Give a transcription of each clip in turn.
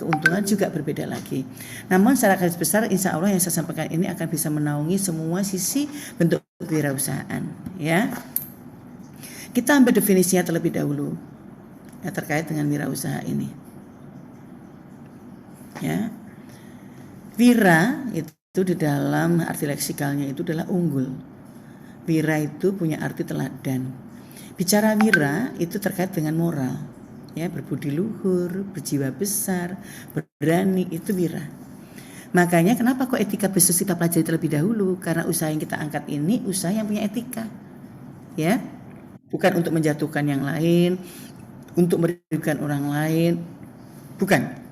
keuntungan juga berbeda lagi. Namun secara garis besar insya Allah yang saya sampaikan ini akan bisa menaungi semua sisi bentuk kewirausahaan, ya. Kita ambil definisinya terlebih dahulu ya, terkait dengan wirausaha ini. Ya. Wira itu di dalam arti leksikalnya itu adalah unggul. Wira itu punya arti teladan. Bicara wira itu terkait dengan moral, ya, berbudi luhur, berjiwa besar, berani, itu wira. Makanya kenapa kok etika bisnis kita pelajari terlebih dahulu? Karena usaha yang kita angkat ini usaha yang punya etika, ya, bukan untuk menjatuhkan yang lain, untuk merugikan orang lain, bukan.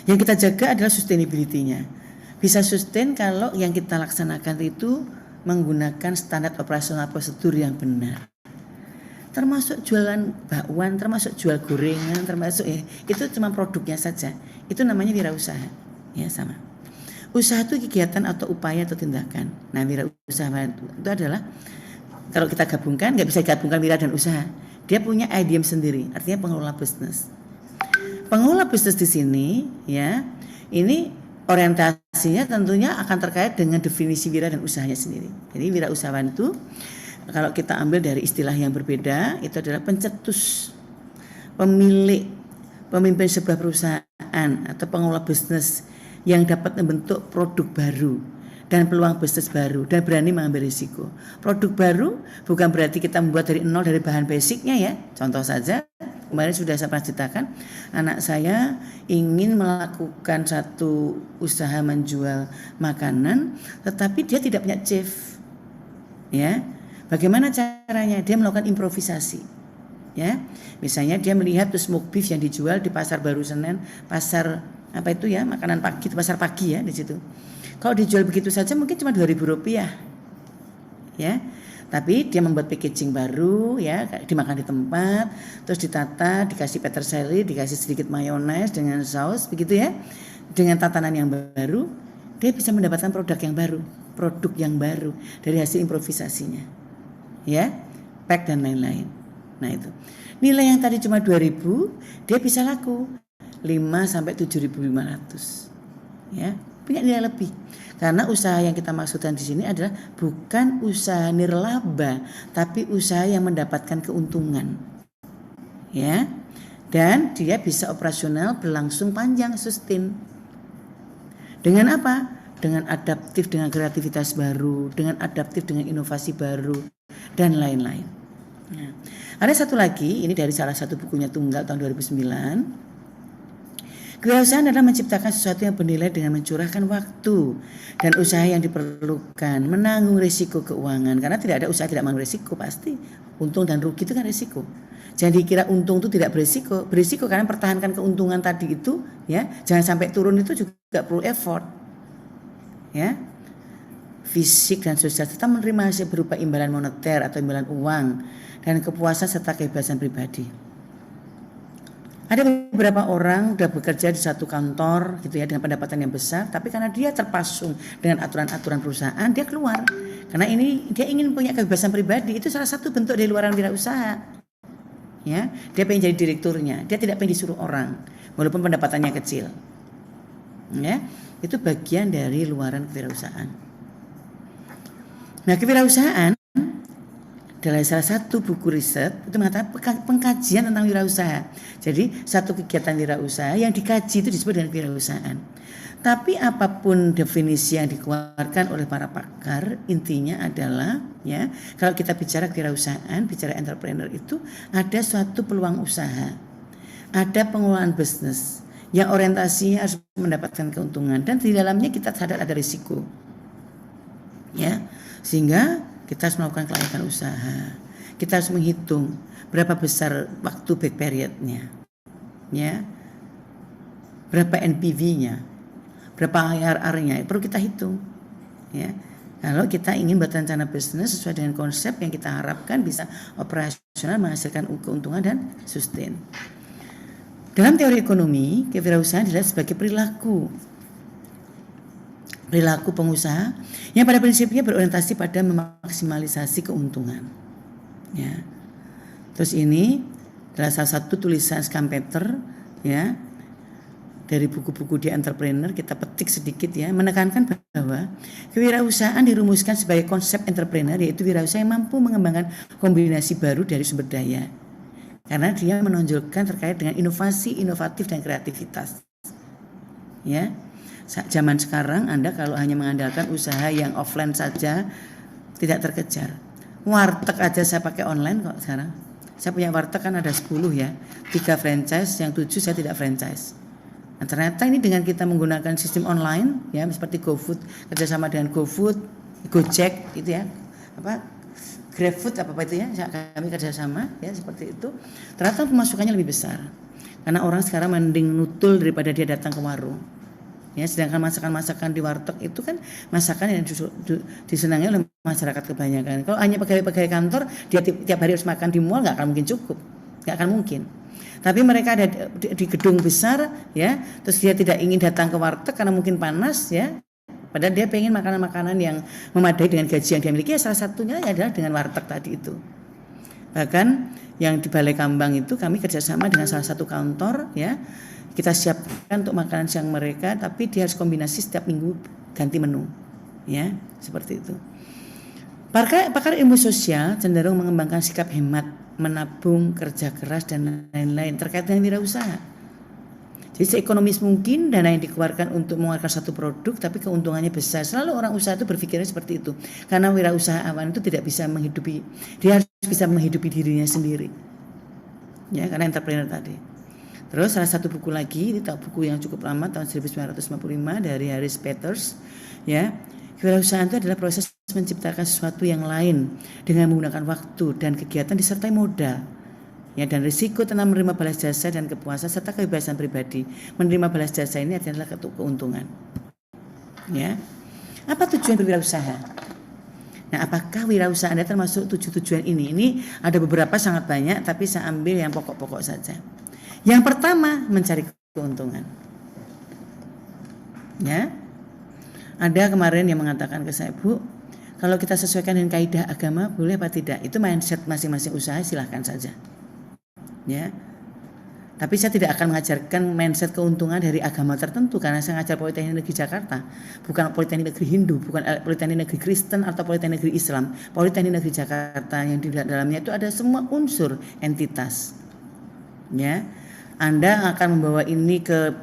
Yang kita jaga adalah sustainability-nya. Bisa sustain kalau yang kita laksanakan itu menggunakan standar operasional prosedur yang benar. Termasuk jualan bakwan, termasuk jual gorengan, termasuk itu cuma produknya saja. Itu namanya wirausaha. Ya, sama. Usaha itu kegiatan atau upaya atau tindakan. Nah, wirausaha itu adalah kalau kita gabungkan, nggak bisa gabungkan wira dan usaha. Dia punya idiom sendiri, artinya pengelola bisnis. Pengelola bisnis di sini, ya, ini orientasinya tentunya akan terkait dengan definisi wira dan usahanya sendiri. Jadi wirausahawan itu kalau kita ambil dari istilah yang berbeda, itu adalah pencetus, pemilik, pemimpin sebuah perusahaan atau pengelola bisnis yang dapat membentuk produk baru dan peluang bisnis baru dan berani mengambil risiko. Produk baru bukan berarti kita membuat dari nol dari bahan basicnya, ya. Contoh saja, kemarin sudah saya pernah ceritakan, anak saya ingin melakukan satu usaha menjual makanan, tetapi dia tidak punya chef, ya. Bagaimana caranya? Dia melakukan improvisasi, ya. Misalnya dia melihat tuh smoke beef yang dijual di pasar Baru Senen, pasar apa itu ya, makanan pagi, pasar pagi ya di situ. Kalau dijual begitu saja mungkin cuma Rp2.000, ya. Tapi dia membuat packaging baru, ya, dimakan di tempat, terus ditata, dikasih peterseli, dikasih sedikit mayones dengan saus, begitu ya. Dengan tatanan yang baru, dia bisa mendapatkan produk yang baru dari hasil improvisasinya, ya, pack dan lain-lain. Nah itu, nilai yang tadi cuma 2.000, dia bisa laku 5 sampai 7.500, ya, punya nilai lebih. Karena usaha yang kita maksudkan di sini adalah bukan usaha nirlaba, tapi usaha yang mendapatkan keuntungan, ya. Dan dia bisa operasional berlangsung panjang, sustain. Dengan apa? Dengan adaptif, dengan kreativitas baru, dengan adaptif, dengan inovasi baru, dan lain-lain. Nah, ada satu lagi, ini dari salah satu bukunya Tunggal tahun 2009. Kewirausahaan adalah menciptakan sesuatu yang bernilai dengan mencurahkan waktu dan usaha yang diperlukan, menanggung risiko keuangan. Karena tidak ada usaha tidak menanggung risiko, pasti untung dan rugi itu kan risiko. Jangan dikira untung itu tidak berisiko karena pertahankan keuntungan tadi itu, ya, jangan sampai turun itu juga perlu effort, ya, fisik dan sosial, serta menerima hasil berupa imbalan moneter atau imbalan uang dan kepuasan serta kebebasan pribadi. Ada beberapa orang sudah bekerja di satu kantor gitu ya dengan pendapatan yang besar, tapi karena dia terpasung dengan aturan-aturan perusahaan, dia keluar. Karena ini dia ingin punya kebebasan pribadi, itu salah satu bentuk dari luaran wirausaha. Ya, dia pengen jadi direkturnya, dia tidak pengen disuruh orang walaupun pendapatannya kecil. Ya, itu bagian dari luaran kewirausahaan. Nah, kewirausahaan adalah salah satu buku riset itu mengatakan pengkajian tentang wirausaha. Jadi satu kegiatan wirausaha yang dikaji itu disebut dengan kewirausahaan. Tapi apapun definisi yang dikeluarkan oleh para pakar, intinya adalah, ya, kalau kita bicara kewirausahaan, bicara entrepreneur itu ada suatu peluang usaha, ada pengelolaan bisnis yang orientasinya harus mendapatkan keuntungan dan di dalamnya kita sadar ada risiko, ya, sehingga kita harus melakukan kelayakan usaha. Kita harus menghitung berapa besar waktu back periodnya, ya, berapa NPV-nya, berapa IRR-nya, perlu kita hitung, ya. Kalau kita ingin buat rencana bisnis sesuai dengan konsep yang kita harapkan bisa operasional, menghasilkan keuntungan dan sustain. Dalam teori ekonomi, kewirausahaan dilihat sebagai perilaku pengusaha yang pada prinsipnya berorientasi pada memaksimalisasi keuntungan, ya. Terus ini adalah salah satu tulisan Schumpeter, ya, dari buku-buku di entrepreneur kita petik sedikit ya, menekankan bahwa kewirausahaan dirumuskan sebagai konsep entrepreneur, yaitu wirausaha yang mampu mengembangkan kombinasi baru dari sumber daya. Karena dia menonjolkan terkait dengan inovasi, inovatif dan kreativitas. Ya. Zaman sekarang Anda kalau hanya mengandalkan usaha yang offline saja tidak terkejar. Warteg aja saya pakai online kok sekarang. Saya punya warteg kan ada 10 ya. 3 franchise, yang 7 saya tidak franchise. Nah, ternyata ini dengan kita menggunakan sistem online ya, seperti GoFood, kerjasama dengan GoFood, Gojek gitu ya, GrabFood apa itu ya, kami kerjasama ya seperti itu. Ternyata pemasukannya lebih besar karena orang sekarang mending nutul daripada dia datang ke warung. Ya, sedangkan masakan-masakan di warteg itu kan masakan yang disenangi oleh masyarakat kebanyakan. Kalau hanya pegawai-pegawai kantor dia tiap hari harus makan di mall, nggak akan mungkin cukup, nggak akan mungkin. Tapi mereka ada di gedung besar ya, terus dia tidak ingin datang ke warteg karena mungkin panas ya. Padahal dia pengen makanan-makanan yang memadai dengan gaji yang dia miliki, ya salah satunya adalah dengan warteg tadi itu. Bahkan yang di Balai Kambang itu kami kerjasama dengan salah satu kantor ya. Kita siapkan untuk makanan siang mereka, tapi dia harus kombinasi setiap minggu ganti menu ya, seperti itu. Pakar ilmu sosial cenderung mengembangkan sikap hemat, menabung, kerja keras dan lain-lain terkait dengan wirausaha. Jadi seekonomis mungkin dana yang dikeluarkan untuk mengeluarkan satu produk tapi keuntungannya besar. Selalu orang usaha itu berpikirnya seperti itu. Karena wirausahaan itu tidak bisa menghidupi, dia harus bisa menghidupi dirinya sendiri. Ya, karena entrepreneur tadi. Terus salah satu buku lagi, ini buku yang cukup lama tahun 1955 dari Harris Peters ya. Kewirausahaan itu adalah proses menciptakan sesuatu yang lain dengan menggunakan waktu dan kegiatan disertai modal. Ya, dan risiko tentang menerima balas jasa dan kepuasan serta kebebasan pribadi. Menerima balas jasa ini adalah keuntungan. Ya. Apa tujuan berwirausaha? Nah, apakah wirausaha Anda termasuk 7 tujuan ini? Ini ada beberapa sangat banyak, tapi saya ambil yang pokok-pokok saja. Yang pertama, mencari keuntungan. Ya. Ada kemarin yang mengatakan ke saya, Bu, kalau kita sesuaikan dengan kaidah agama boleh apa tidak? Itu mindset masing-masing usaha, silahkan saja. Ya. Tapi saya tidak akan mengajarkan mindset keuntungan dari agama tertentu karena saya ngajar Politeknik Negeri Jakarta, bukan Politeknik Negeri Hindu, bukan Politeknik Negeri Kristen atau Politeknik Negeri Islam. Politeknik Negeri Jakarta yang di dalamnya itu ada semua unsur entitas. Ya. Anda akan membawa ini ke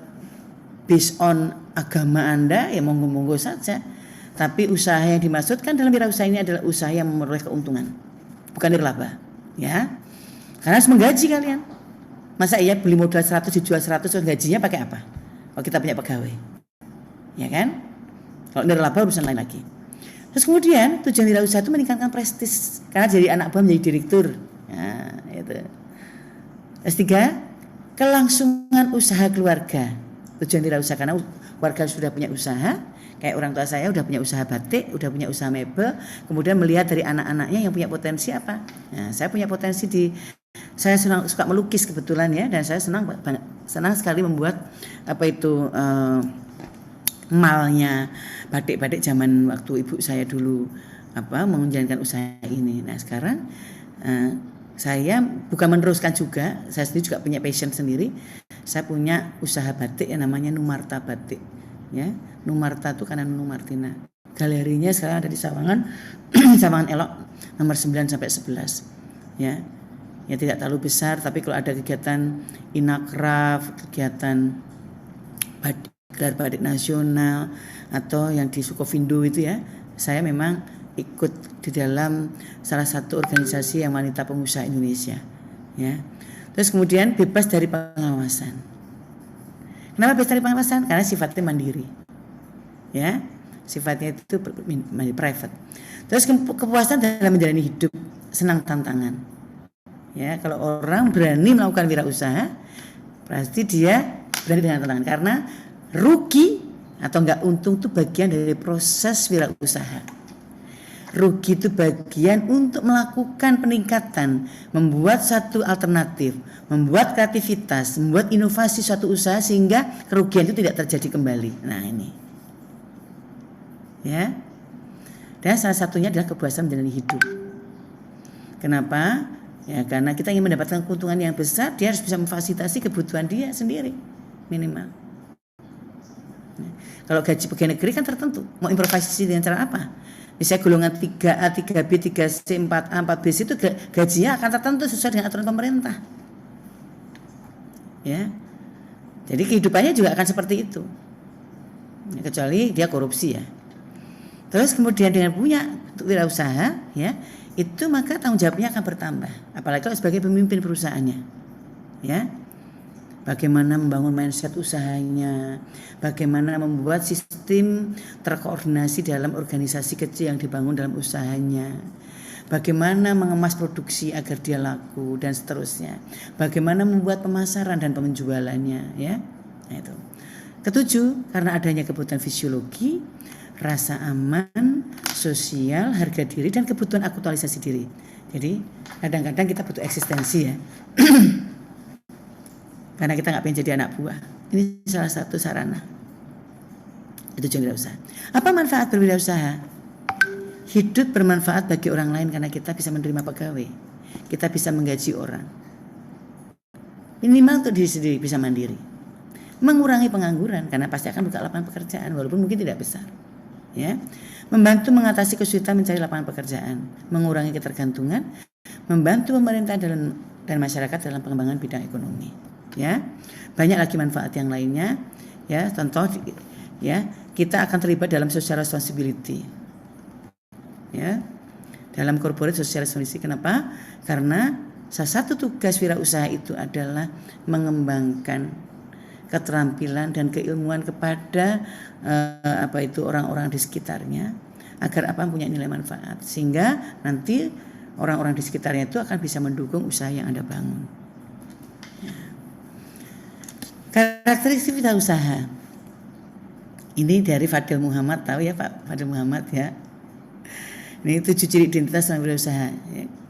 based on agama Anda, ya monggo-monggo saja. Tapi usaha yang dimaksudkan dalam wirausaha ini adalah usaha yang memperoleh keuntungan, bukan nirlaba, ya. Karena harus menggaji kalian. Masa iya beli modal 100 dijual 100, gajinya pakai apa? Kalau kita punya pegawai, ya kan? Kalau nirlaba urusan lain lagi. Terus kemudian tujuan wirausaha itu meningkatkan prestis, karena jadi anak buah menjadi direktur. Nah, itu. S3, kelangsungan usaha keluarga. Tujuan wirausaha karena keluarga sudah punya usaha, kayak orang tua saya udah punya usaha batik, udah punya usaha mebel, kemudian melihat dari anak-anaknya yang punya potensi apa. Nah, saya punya potensi saya suka melukis kebetulan ya, dan saya senang sekali membuat malnya batik-batik zaman waktu ibu saya dulu menjalankan usaha ini. Nah, sekarang saya bukan meneruskan juga, saya sendiri juga punya passion sendiri. Saya punya usaha batik yang namanya Numarta Batik. Ya, Numarta itu karena Nunu Martina. Galerinya sekarang ada di Sawangan, Sawangan Elok, nomor 9 sampai 11. Ya, ya tidak terlalu besar, tapi kalau ada kegiatan Inakraf, kegiatan batik nasional atau yang di Sukovindo itu ya, saya memang ikut di dalam salah satu organisasi yang wanita pengusaha Indonesia, ya. Terus kemudian bebas dari pengawasan. Kenapa bebas dari pengawasan? Karena sifatnya mandiri, ya. Sifatnya itu private. Terus kepuasan dalam menjalani hidup, senang tantangan. Ya, kalau orang berani melakukan wirausaha, pasti dia berani dengan tantangan. Karena rugi atau enggak untung itu bagian dari proses wirausaha. Rugi itu bagian untuk melakukan peningkatan, membuat satu alternatif, membuat kreativitas, membuat inovasi suatu usaha sehingga kerugian itu tidak terjadi kembali. Nah, ini. Ya. Dan salah satunya adalah kepuasan menjalani hidup. Kenapa? Ya, karena kita ingin mendapatkan keuntungan yang besar, dia harus bisa memfasilitasi kebutuhan dia sendiri minimal. Kalau gaji pegawai negeri kan tertentu, mau improvisasi dengan cara apa? Misalnya golongan 3A, 3B, 3C, 4A, 4B itu gajinya akan tertentu sesuai dengan aturan pemerintah. Ya. Jadi kehidupannya juga akan seperti itu. Ya, kecuali dia korupsi ya. Terus kemudian dengan punya wirausaha ya, itu maka tanggung jawabnya akan bertambah. Apalagi kalau sebagai pemimpin perusahaannya. Ya. Bagaimana membangun mindset usahanya, bagaimana membuat sistem terkoordinasi dalam organisasi kecil yang dibangun dalam usahanya, bagaimana mengemas produksi agar dia laku dan seterusnya, bagaimana membuat pemasaran dan penjualannya, ya. Nah, itu. Ketujuh, karena adanya kebutuhan fisiologi, rasa aman, sosial, harga diri dan kebutuhan aktualisasi diri. Jadi kadang-kadang kita butuh eksistensi ya. Karena kita nggak pengen jadi anak buah. Ini salah satu sarana. Itu tujuan wirausaha. Apa manfaat berwirausaha? Hidup bermanfaat bagi orang lain karena kita bisa menerima pegawai. Kita bisa menggaji orang. Minimal untuk diri sendiri bisa mandiri. Mengurangi pengangguran karena pasti akan buka lapangan pekerjaan walaupun mungkin tidak besar. Ya. Membantu mengatasi kesulitan mencari lapangan pekerjaan, mengurangi ketergantungan, membantu pemerintah dan masyarakat dalam pengembangan bidang ekonomi. Ya, banyak lagi manfaat yang lainnya. Ya, contoh, ya, kita akan terlibat dalam social responsibility. Ya, dalam corporate social responsibility. Kenapa? Karena salah satu tugas wirausaha itu adalah mengembangkan keterampilan dan keilmuan kepada orang-orang di sekitarnya agar punya nilai manfaat sehingga nanti orang-orang di sekitarnya itu akan bisa mendukung usaha yang Anda bangun. Karakteristik wirausaha ini dari Fadil Muhammad, tahu ya Pak Fadil Muhammad ya. Ini 7 ciri identitas orang wirausaha.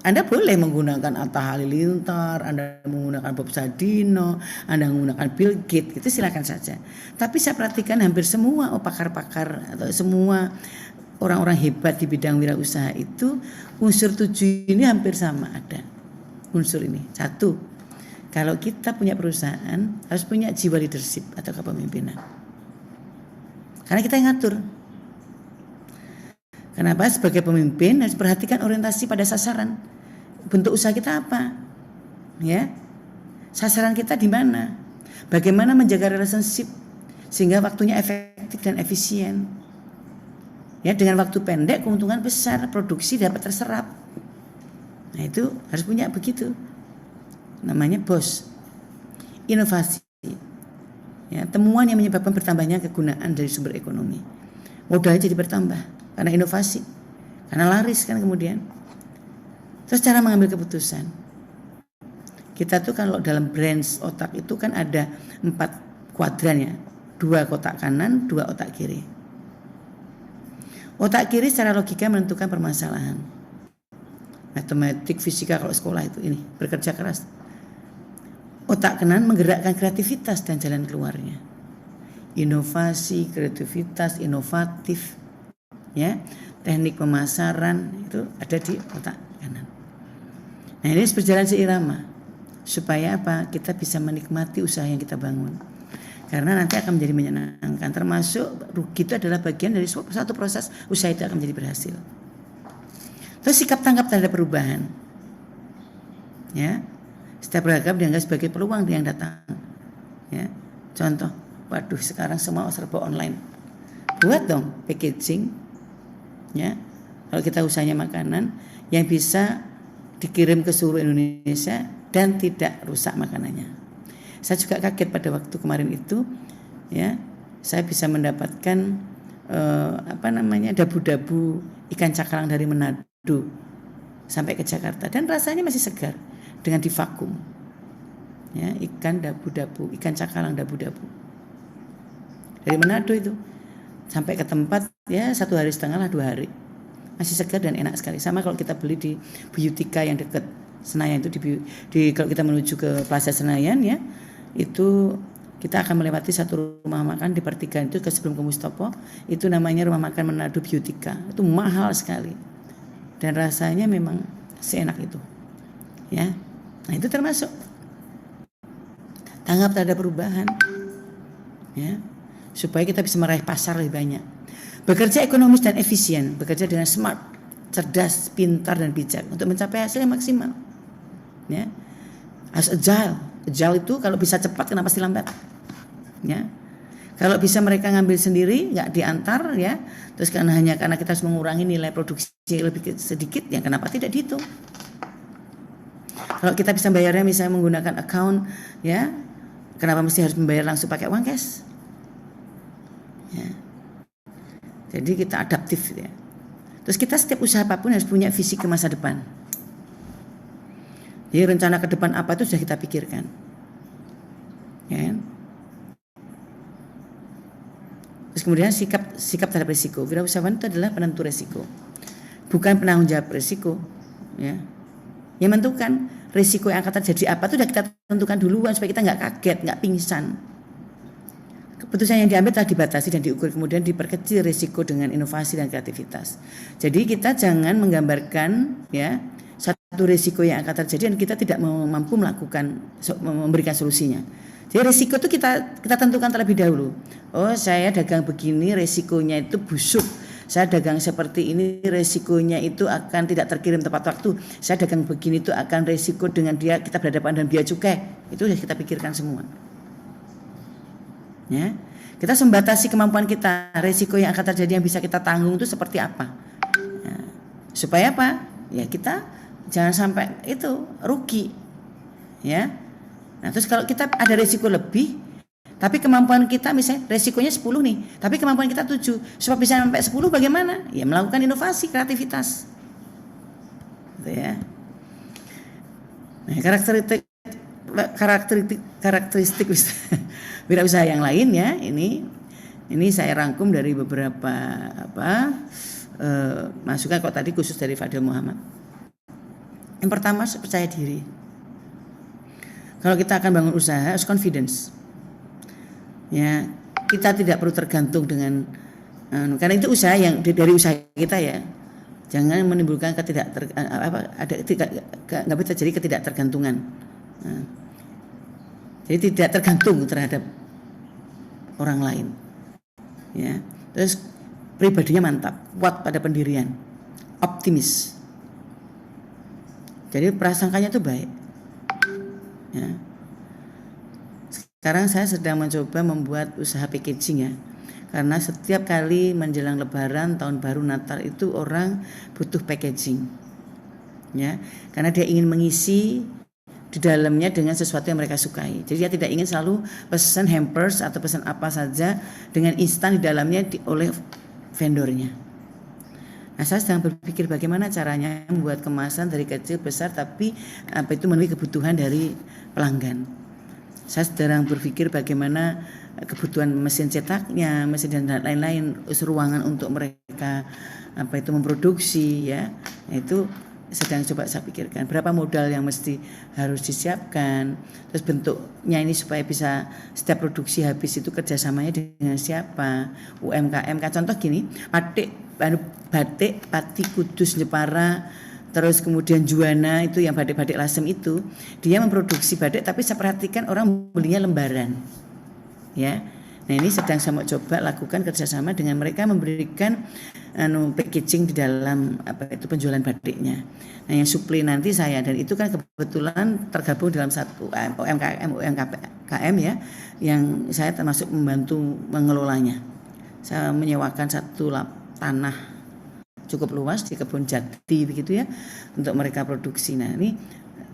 Anda boleh menggunakan Atta Halilintar, Anda menggunakan Bob Sadino, Anda menggunakan Bill Gates, itu silakan saja. Tapi saya perhatikan hampir semua pakar-pakar atau semua orang-orang hebat di bidang wirausaha itu unsur 7 ini hampir sama ada. Unsur ini. 1. Kalau kita punya perusahaan harus punya jiwa leadership atau kepemimpinan. Karena kita yang ngatur. Kenapa? Sebagai pemimpin harus perhatikan orientasi pada sasaran. Bentuk usaha kita apa? Ya. Sasaran kita di mana? Bagaimana menjaga relationship sehingga waktunya efektif dan efisien. Ya, dengan waktu pendek keuntungan besar, produksi dapat terserap. Nah, itu harus punya begitu. Namanya BOS, inovasi. Ya, temuan yang menyebabkan bertambahnya kegunaan dari sumber ekonomi. Modalnya jadi bertambah karena inovasi, karena laris kan kemudian. Terus cara mengambil keputusan. Kita tuh kalau dalam brains otak itu kan ada 4 kuadran ya, 2 kotak kanan, 2 otak kiri. Otak kiri secara logika menentukan permasalahan. Matematik, fisika kalau sekolah itu ini bekerja keras. Otak kanan menggerakkan kreativitas dan jalan keluarnya. Inovasi, kreativitas, inovatif, ya, teknik pemasaran itu ada di otak kanan. Nah, ini harus berjalan seirama supaya apa? Kita bisa menikmati usaha yang kita bangun. Karena nanti akan menjadi menyenangkan. Termasuk rugi itu adalah bagian dari satu proses usaha itu akan menjadi berhasil. Terus sikap tanggap terhadap perubahan. Ya. Setiap beragam dianggap sebagai peluang yang datang. Ya. Contoh, waduh sekarang semua serba online. Buat dong packaging. Ya. Kalau kita usahanya makanan yang bisa dikirim ke seluruh Indonesia dan tidak rusak makanannya. Saya juga kaget pada waktu kemarin itu, ya, saya bisa mendapatkan dabu-dabu ikan cakalang dari Manado sampai ke Jakarta dan rasanya masih segar. Dengan divakum, ya, ikan dabu-dabu, ikan cakalang dabu-dabu dari Manado itu sampai ke tempat ya 1,5 hari lah 2 hari masih segar dan enak sekali. Sama kalau kita beli di Biotika yang dekat Senayan itu di kalau kita menuju ke Plaza Senayan ya itu kita akan melewati satu rumah makan di pertigaan itu sebelum ke Mustopo itu namanya rumah makan Manado Biotika. Itu mahal sekali dan rasanya memang seenak itu, ya. Nah, itu termasuk tanggap terhadap perubahan. Ya. supaya kita bisa meraih pasar lebih banyak. Bekerja ekonomis dan efisien, bekerja dengan smart, cerdas, pintar dan bijak untuk mencapai hasil yang maksimal. Ya. Harus agile. Agile itu kalau bisa cepat kenapa pasti lambat. Ya. Kalau bisa mereka ngambil sendiri, nggak diantar ya. Terus karena kita harus mengurangi nilai produksi lebih sedikit, ya kenapa tidak dihitung? Kalau kita bisa bayarnya misalnya menggunakan account, ya kenapa mesti harus membayar langsung pakai uang cash? Ya. Jadi kita adaptif ya. Terus kita setiap usaha apapun harus punya visi ke masa depan. Jadi rencana ke depan apa itu sudah kita pikirkan. Ya. Terus kemudian sikap terhadap risiko. Wirausahawan itu adalah penentu risiko, bukan penanggung jawab risiko. Ya. Yang menentukan risiko yang akan terjadi apa itu sudah kita tentukan duluan supaya kita nggak kaget, nggak pingsan. Keputusan yang diambil telah dibatasi dan diukur, kemudian diperkecil risiko dengan inovasi dan kreativitas. Jadi kita jangan menggambarkan ya satu risiko yang akan terjadi dan kita tidak mampu memberikan solusinya. Jadi risiko itu kita tentukan terlebih dahulu. Oh, saya dagang begini risikonya itu busuk. Saya dagang seperti ini resikonya itu akan tidak terkirim tepat waktu. Saya dagang begini itu akan resiko dengan kita berhadapan dengan biaya cukai. Itu sudah kita pikirkan semua. Ya, kita membatasi kemampuan kita, resiko yang akan terjadi yang bisa kita tanggung itu seperti apa. Ya, supaya apa? Ya kita jangan sampai itu rugi. Ya. Nah, terus kalau kita ada resiko lebih, tapi kemampuan kita misalnya resikonya 10 nih, tapi kemampuan kita 7, supaya bisa sampai 10 bagaimana? Ya melakukan inovasi, kreativitas. Gitu ya. Nah, karakteristik wirausaha yang lain ya, ini saya rangkum dari beberapa masukan kok tadi khusus dari Fadil Muhammad. Yang pertama, percaya diri. Kalau kita akan bangun usaha, harus confidence. Ya, kita tidak perlu tergantung dengan karena itu usaha yang dari usaha kita ya. Jangan menimbulkan nggak bisa terjadi ketidaktergantungan. Nah, jadi tidak tergantung terhadap orang lain. Ya, terus pribadinya mantap, kuat pada pendirian, optimis. Jadi prasangkanya itu baik. Ya. Sekarang saya sedang mencoba membuat usaha packaging ya. Karena setiap kali menjelang Lebaran, Tahun Baru, Natal itu orang butuh packaging. Ya, karena dia ingin mengisi di dalamnya dengan sesuatu yang mereka sukai. Jadi dia tidak ingin selalu pesan hampers atau pesan apa saja dengan instan di dalamnya oleh vendornya. Nah, saya sedang berpikir bagaimana caranya membuat kemasan dari kecil besar tapi itu memenuhi kebutuhan dari pelanggan. Saya sedang berpikir bagaimana kebutuhan mesin cetaknya, mesin dan lain-lain, ruangan untuk mereka memproduksi ya. Nah, itu sedang coba saya pikirkan berapa modal yang mesti harus disiapkan, terus bentuknya ini supaya bisa setiap produksi habis itu kerjasamanya dengan siapa, UMKM. Contoh gini, batik Pati Kudus Jepara, terus kemudian Juwana itu yang batik-batik lasem itu, dia memproduksi batik tapi saya perhatikan orang belinya lembaran ya. Nah, ini sedang saya coba lakukan kerjasama dengan mereka, memberikan packaging di dalam penjualan batiknya. Nah, yang supply nanti saya, dan itu kan kebetulan tergabung dalam satu UMKM ya, yang saya termasuk membantu mengelolanya. Saya menyewakan satu tanah cukup luas di Kebun Jati begitu ya, untuk mereka produksi. Nah, ini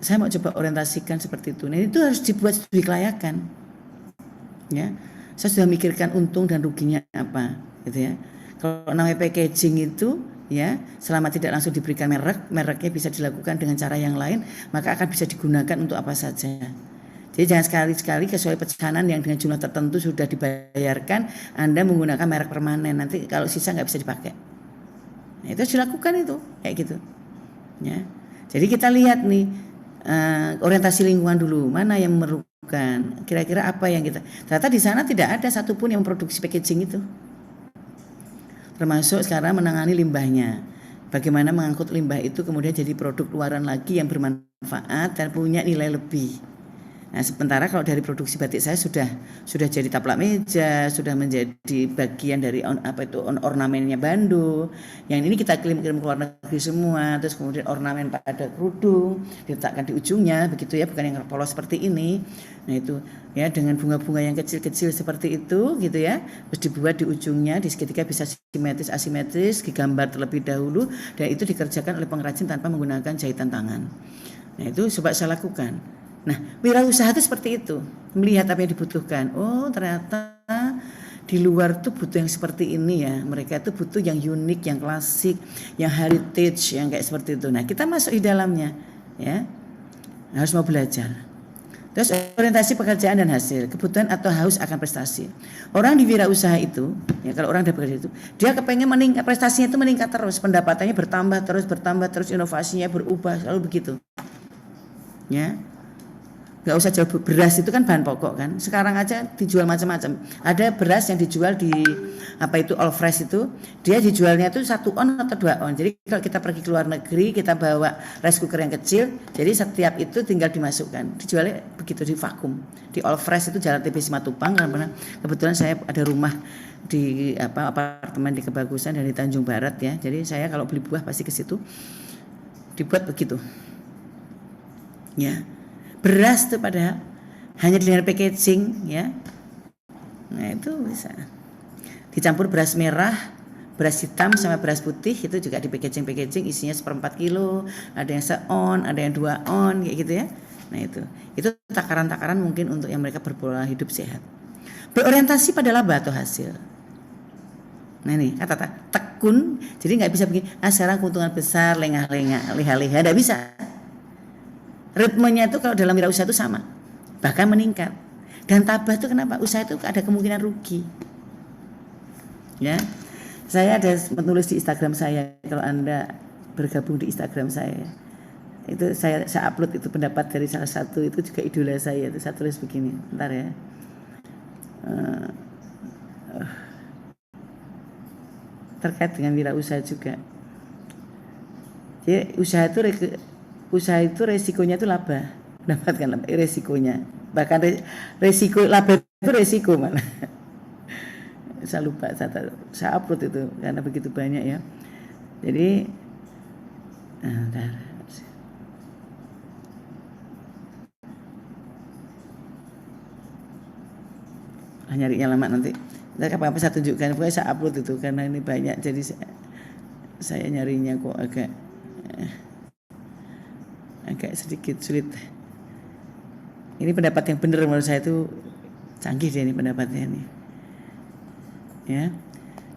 saya mau coba orientasikan seperti itu. Nah, itu harus dibuat studi kelayakan ya. Saya sudah mikirkan untung dan ruginya apa gitu ya. Kalau namanya packaging itu ya, selama tidak langsung diberikan mereknya bisa dilakukan dengan cara yang lain, maka akan bisa digunakan untuk apa saja. Jadi jangan sekali-sekali sesuai pesanan yang dengan jumlah tertentu sudah dibayarkan, Anda menggunakan merek permanen, nanti kalau sisa nggak bisa dipakai. Nah, itu harus dilakukan itu kayak gitu ya. Jadi kita lihat nih orientasi lingkungan dulu, mana yang memerlukan, kira-kira apa yang kita, ternyata di sana tidak ada satupun yang memproduksi packaging itu, termasuk sekarang menangani limbahnya, bagaimana mengangkut limbah itu kemudian jadi produk luaran lagi yang bermanfaat dan punya nilai lebih. Nah, sementara kalau dari produksi batik saya sudah jadi taplak meja, sudah menjadi bagian dari ornamennya bando. Yang ini kita kirim-kirim ke luar negeri semua, terus kemudian ornamen pada kerudung diletakkan di ujungnya, begitu ya, bukan yang polos seperti ini. Nah itu ya, dengan bunga-bunga yang kecil-kecil seperti itu, gitu ya, terus dibuat di ujungnya, di segitiga bisa simetris asimetris, digambar terlebih dahulu, dan itu dikerjakan oleh pengrajin tanpa menggunakan jahitan tangan. Nah itu coba saya lakukan. Nah, wirausaha itu seperti itu, melihat apa yang dibutuhkan. Oh, ternyata di luar tuh butuh yang seperti ini ya. Mereka itu butuh yang unik, yang klasik, yang heritage, yang kayak seperti itu. Nah, kita masuk di dalamnya, ya. Harus mau belajar. Terus orientasi pekerjaan dan hasil, kebutuhan atau haus akan prestasi. Orang di wirausaha itu, ya kalau orang di bekerja itu, dia kepengen meningkat, prestasinya itu meningkat terus, pendapatannya bertambah terus, inovasinya berubah, selalu begitu. Ya. Gak usah jauh, beras itu kan bahan pokok kan, sekarang aja dijual macam-macam. Ada beras yang dijual di all fresh itu, dia dijualnya itu 1 on atau 2 on. Jadi kalau kita pergi ke luar negeri, kita bawa rice cooker yang kecil, jadi setiap itu tinggal dimasukkan, dijualnya begitu di vakum. Di all fresh itu Jalan TB Simatupang, karena kebetulan saya ada rumah di apartemen di Kebagusan dan di Tanjung Barat ya. Jadi saya kalau beli buah pasti ke situ, dibuat begitu. Ya. Beras tuh padahal hanya dengan packaging ya. Nah itu bisa dicampur beras merah, beras hitam sama beras putih, itu juga di packaging isinya 1/4 kilo, ada yang se-on, ada yang 2 on kayak gitu ya. Nah itu takaran-takaran mungkin untuk yang mereka berpola hidup sehat. Berorientasi pada laba atau hasil. Nah ini kata tekun, jadi nggak bisa begini, sekarang keuntungan besar, lengah-lengah, leha-leha, nggak bisa. Ritmenya itu kalau dalam wirausaha itu sama, bahkan meningkat. Dan tabah itu kenapa? Usaha itu ada kemungkinan rugi. Ya, saya ada menulis di Instagram saya. Kalau Anda bergabung di Instagram saya, itu saya upload itu pendapat dari salah satu itu juga idola saya. Itu saya tulis begini, bentar ya. Terkait dengan wirausaha juga. Jadi usaha itu resikonya itu laba, mendapatkan laba, resikonya, bahkan resiko laba itu resiko mana. Saya lupa, saya upload itu karena begitu banyak ya. Jadi nyarinya lama nanti. Apa saya tunjukkan, pokoknya saya upload itu karena ini banyak, jadi saya nyarinya kok agak sedikit sulit. Ini pendapat yang benar menurut saya, itu canggih deh ini pendapatnya ini. Ya.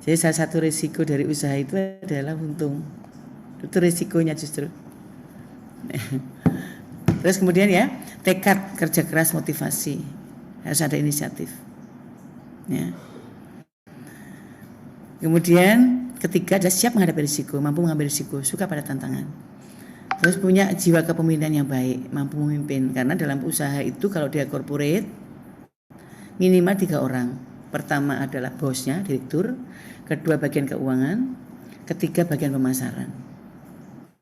Jadi salah satu risiko dari usaha itu adalah untung. Itu risikonya justru. Terus kemudian ya, tekad, kerja keras, motivasi. Harus ada inisiatif. Ya. Kemudian ketiga adalah siap menghadapi risiko, mampu mengambil risiko, suka pada tantangan. Terus punya jiwa kepemimpinan yang baik, mampu memimpin. Karena dalam usaha itu kalau dia corporate, minimal 3 orang. Pertama adalah bosnya, direktur. Kedua bagian keuangan. Ketiga bagian pemasaran.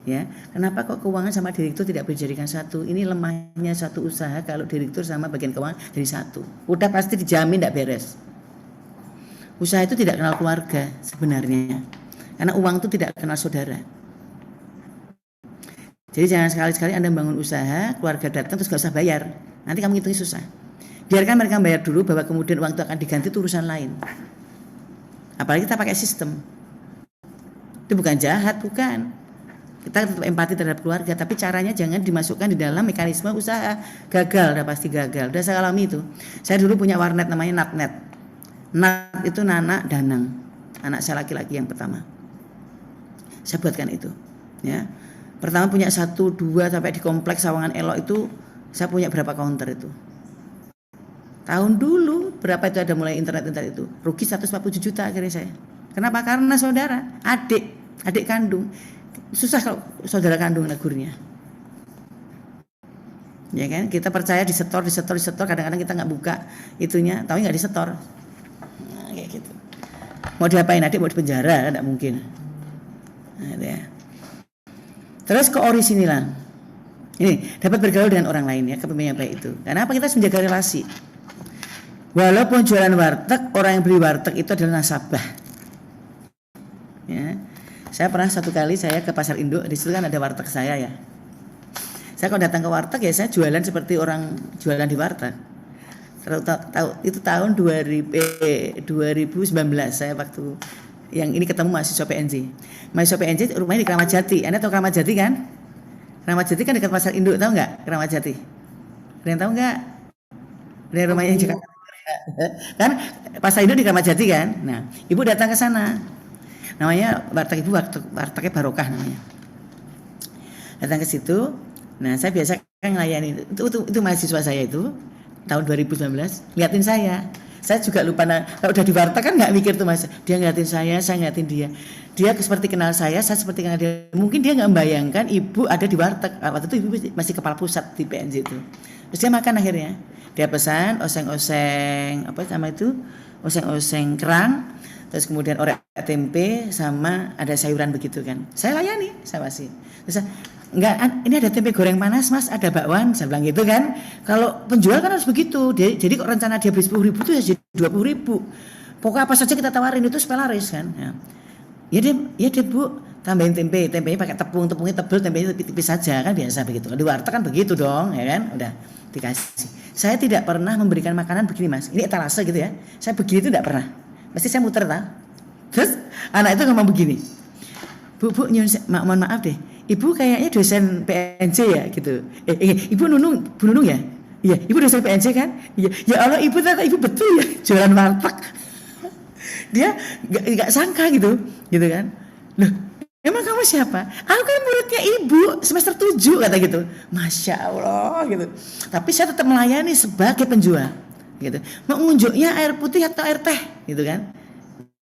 Ya, kenapa kok keuangan sama direktur tidak boleh dijadikan satu? Ini lemahnya satu usaha kalau direktur sama bagian keuangan jadi satu. Udah pasti dijamin tidak beres. Usaha itu tidak kenal keluarga sebenarnya. Karena uang itu tidak kenal saudara. Jadi jangan sekali-sekali Anda bangun usaha, keluarga datang terus gak usah bayar. Nanti kamu hitungnya susah. Biarkan mereka bayar dulu, bahwa kemudian uang itu akan diganti, itu urusan lain. Apalagi kita pakai sistem. Itu bukan jahat, bukan. Kita tetap empati terhadap keluarga, tapi caranya jangan dimasukkan di dalam mekanisme usaha. Gagal, udah pasti gagal. Udah saya alami itu. Saya dulu punya warnet namanya Natnet. Nat itu Nana Danang. Anak saya laki-laki yang pertama. Saya buatkan itu. Ya. Pertama punya 1, 2 sampai di kompleks Sawangan Elok itu saya punya berapa counter itu. Tahun dulu berapa itu ada mulai internet itu. Rugi 140 juta akhirnya saya. Kenapa? Karena saudara, adik kandung. Susah kalau saudara kandung negurnya. Ya kan? Kita percaya disetor, kadang-kadang kita nggak buka itunya, tapi nggak disetor. Nah, kayak gitu. Mau diapain adik? Mau di penjara? Nggak mungkin. Nah, ya. Terus keorisinilan. Ini dapat bergaul dengan orang lain ya, kepemimpinan yang baik itu. Karena apa? Kita harus menjaga relasi. Walaupun jualan warteg, orang yang beli warteg itu adalah nasabah. Ya. Saya pernah satu kali saya ke pasar induk, di situ kan ada warteg saya ya. Saya kalau datang ke warteg ya saya jualan seperti orang jualan di warteg. Itu tahun 2019 saya waktu yang ini ketemu mahasiswa PNJ. Mahasiswa PNJ rumahnya di Kramat Jati. Anda tahu Kramat Jati kan? Kramat Jati kan dekat pasar induk, tahu nggak? Kramat Jati. Ada yang tahu nggak? Dari rumahnya di Jakarta. Kan pasar induk di Kramat Jati kan? Nah, ibu datang ke sana. Namanya warteg ibu, wartegnya Barokah namanya. Datang ke situ. Nah, saya biasa kan melayani itu mahasiswa saya itu tahun 2019 liatin saya. Saya juga lupa kalau udah di warteg kan nggak mikir tuh Mas. Dia ngeliatin saya ngeliatin dia. Dia seperti kenal saya seperti kenal dia. Mungkin dia nggak membayangkan ibu ada di warteg. Waktu itu ibu masih kepala pusat di PNJ itu. Terus dia makan akhirnya. Dia pesan oseng-oseng apa sama itu? Oseng-oseng kerang. Terus kemudian orek tempe sama ada sayuran begitu kan. Saya layani, saya kasih. Terus enggak, ini ada tempe goreng panas Mas, ada bakwan, saya bilang gitu kan. Kalau penjual kan harus begitu. Jadi kok rencana dia beli 10.000 itu ya jadi 20.000. Pokoknya apa saja kita tawarin itu supaya laris kan. Ya dia Bu, tambahin tempenya pakai tepungnya tebel, tempenya tipis saja kan biasa begitu. Di warteg kan begitu dong, ya kan? Udah dikasih. Saya tidak pernah memberikan makanan begini Mas. Ini etalase gitu ya. Saya begini itu tidak pernah. Pasti saya muter Terus anak itu ngomong begini. Bu, mohon maaf deh. Ibu kayaknya dosen PNJ ya gitu. Ibu Bu Nunung ya? Iya, ibu dosen PNJ kan? Iya. Ya Allah, ibu ternyata ibu betul ya jualan warteg. Dia enggak sangka gitu kan. Loh, emang kamu siapa? Aku kan muridnya ibu semester 7 kata gitu. Masya Allah gitu. Tapi saya tetap melayani sebagai penjual gitu. Mau ngunjuknya air putih atau air teh gitu kan.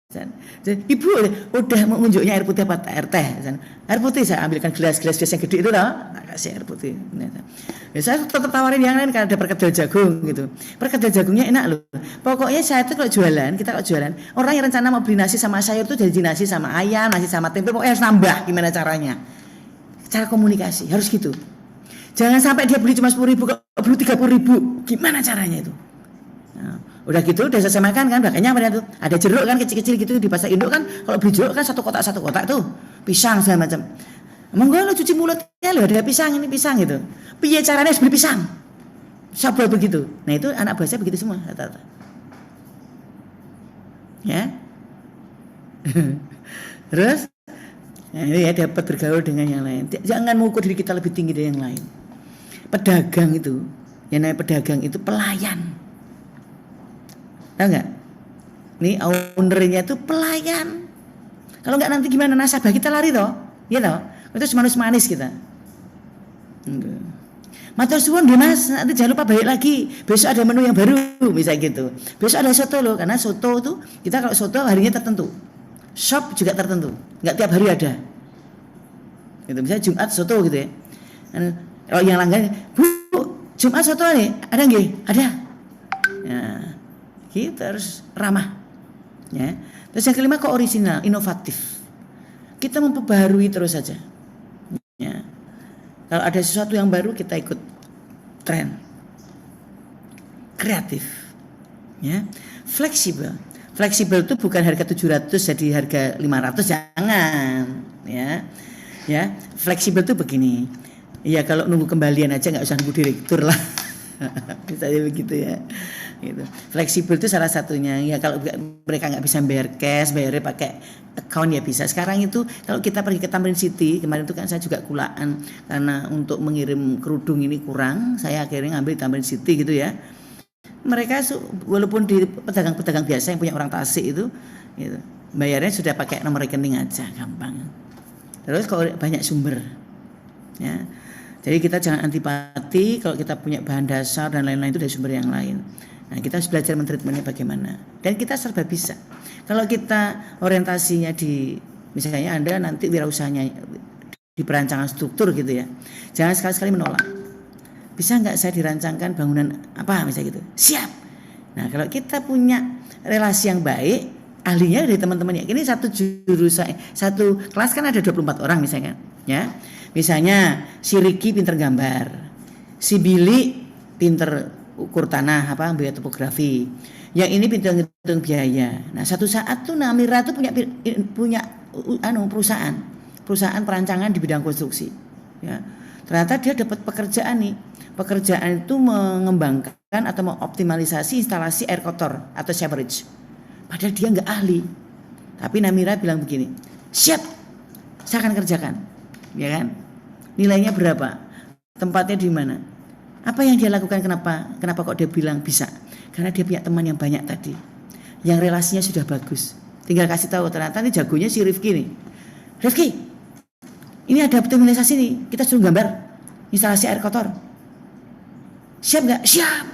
Jadi, ibu udah mau ngunjuknya air putih apa air teh? Air putih saya ambilkan gelas-gelas yang gede itu loh, kasih air putih. Ya, saya tetap tawarin yang lain karena ada perkedel jagung gitu. Perkedel jagungnya enak loh. Pokoknya saya itu kalau jualan, orang yang rencana mau beli nasi sama sayur itu jadi nasi sama ayam, nasi sama tempe, pokoknya harus nambah. Gimana caranya? Cara komunikasi harus gitu. Jangan sampai dia beli cuma 10.000, kok beli 30.000. Gimana caranya itu? Nah, udah gitu udah selesai makan kan, makanya tuh ada jeruk kan kecil-kecil gitu di pasar induk kan, kalau beli jeruk kan satu kotak tuh pisang segala macam. Emang gue lo cuci mulutnya lo ada pisang ini pisang gitu. Piye caranya harus beli pisang? Sabar begitu. Nah itu anak buah saya begitu semua rata-rata. Ya. Terus ini ya dapat bergaul dengan yang lain. Jangan mengukur diri kita lebih tinggi dari yang lain. Pedagang itu, yang namanya pedagang itu pelayan. Tahu nggak? Nih ownernya itu pelayan. Kalau nggak nanti gimana nasabah kita lari toh, ya toh. Itu manis-manis kita. Matur suwun nggih Mas, nanti jangan lupa balik lagi. Besok ada menu yang baru, misalnya gitu. Besok ada soto loh, karena soto itu kita kalau soto harinya tertentu. Shop juga tertentu, nggak tiap hari ada. Gitu, misalnya Jumat soto gitu ya. Kalau yang langganan, Bu, Jumat soto nih, ada nggih? Ada. Ya. Kita harus ramah, ya. Terus yang kelima original, inovatif. Kita memperbaharui terus saja. Ya. Kalau ada sesuatu yang baru kita ikut tren. Kreatif, ya. Fleksibel. Fleksibel itu bukan harga 700 jadi harga 500 jangan, ya. Ya, fleksibel itu begini. Ya kalau nunggu kembalian aja nggak usah nunggu direktur lah. Misalnya begitu ya. Gitu. Fleksibel itu salah satunya ya, kalau mereka nggak bisa bayar cash, bayarnya pakai account ya bisa. Sekarang itu kalau kita pergi ke Tamrin City, kemarin itu kan saya juga kulaan karena untuk mengirim kerudung ini kurang, saya akhirnya ngambil di Tamrin City gitu ya. Mereka walaupun di pedagang-pedagang biasa yang punya orang Tasik itu gitu, bayarnya sudah pakai nomor rekening aja, gampang. Terus kalau banyak sumber ya. Jadi kita jangan antipati kalau kita punya bahan dasar dan lain-lain itu dari sumber yang lain. Nah, kita harus belajar mentreatmentnya bagaimana. Dan kita serba bisa. Kalau kita orientasinya di, misalnya Anda nanti wirausahanya di perancangan struktur gitu ya. Jangan sekali-sekali menolak. Bisa nggak saya dirancangkan bangunan apa misalnya gitu. Siap. Nah, kalau kita punya relasi yang baik, ahlinya dari teman-teman ya. Ini satu jurusan, satu kelas kan ada 24 orang misalnya. Ya. Misalnya si Riki pinter gambar, si Billy pinter ukur tanah biaya topografi, yang ini pinter ngitung biaya. Nah satu saat tuh Namira tuh punya perusahaan perancangan di bidang konstruksi. Ya, ternyata dia dapat pekerjaan nih. Pekerjaan itu mengembangkan atau mengoptimalisasi instalasi air kotor atau sewerage. Padahal dia nggak ahli. Tapi Namira bilang begini, siap, saya akan kerjakan. Ya kan? Nilainya berapa? Tempatnya di mana? Apa yang dia lakukan? Kenapa kok dia bilang bisa? Karena dia punya teman yang banyak tadi, yang relasinya sudah bagus. Tinggal kasih tahu, ternyata ini jagonya si Rifki nih. Rifki, ini ada optimalisasi nih, kita suruh gambar instalasi air kotor. Siap nggak? Siap.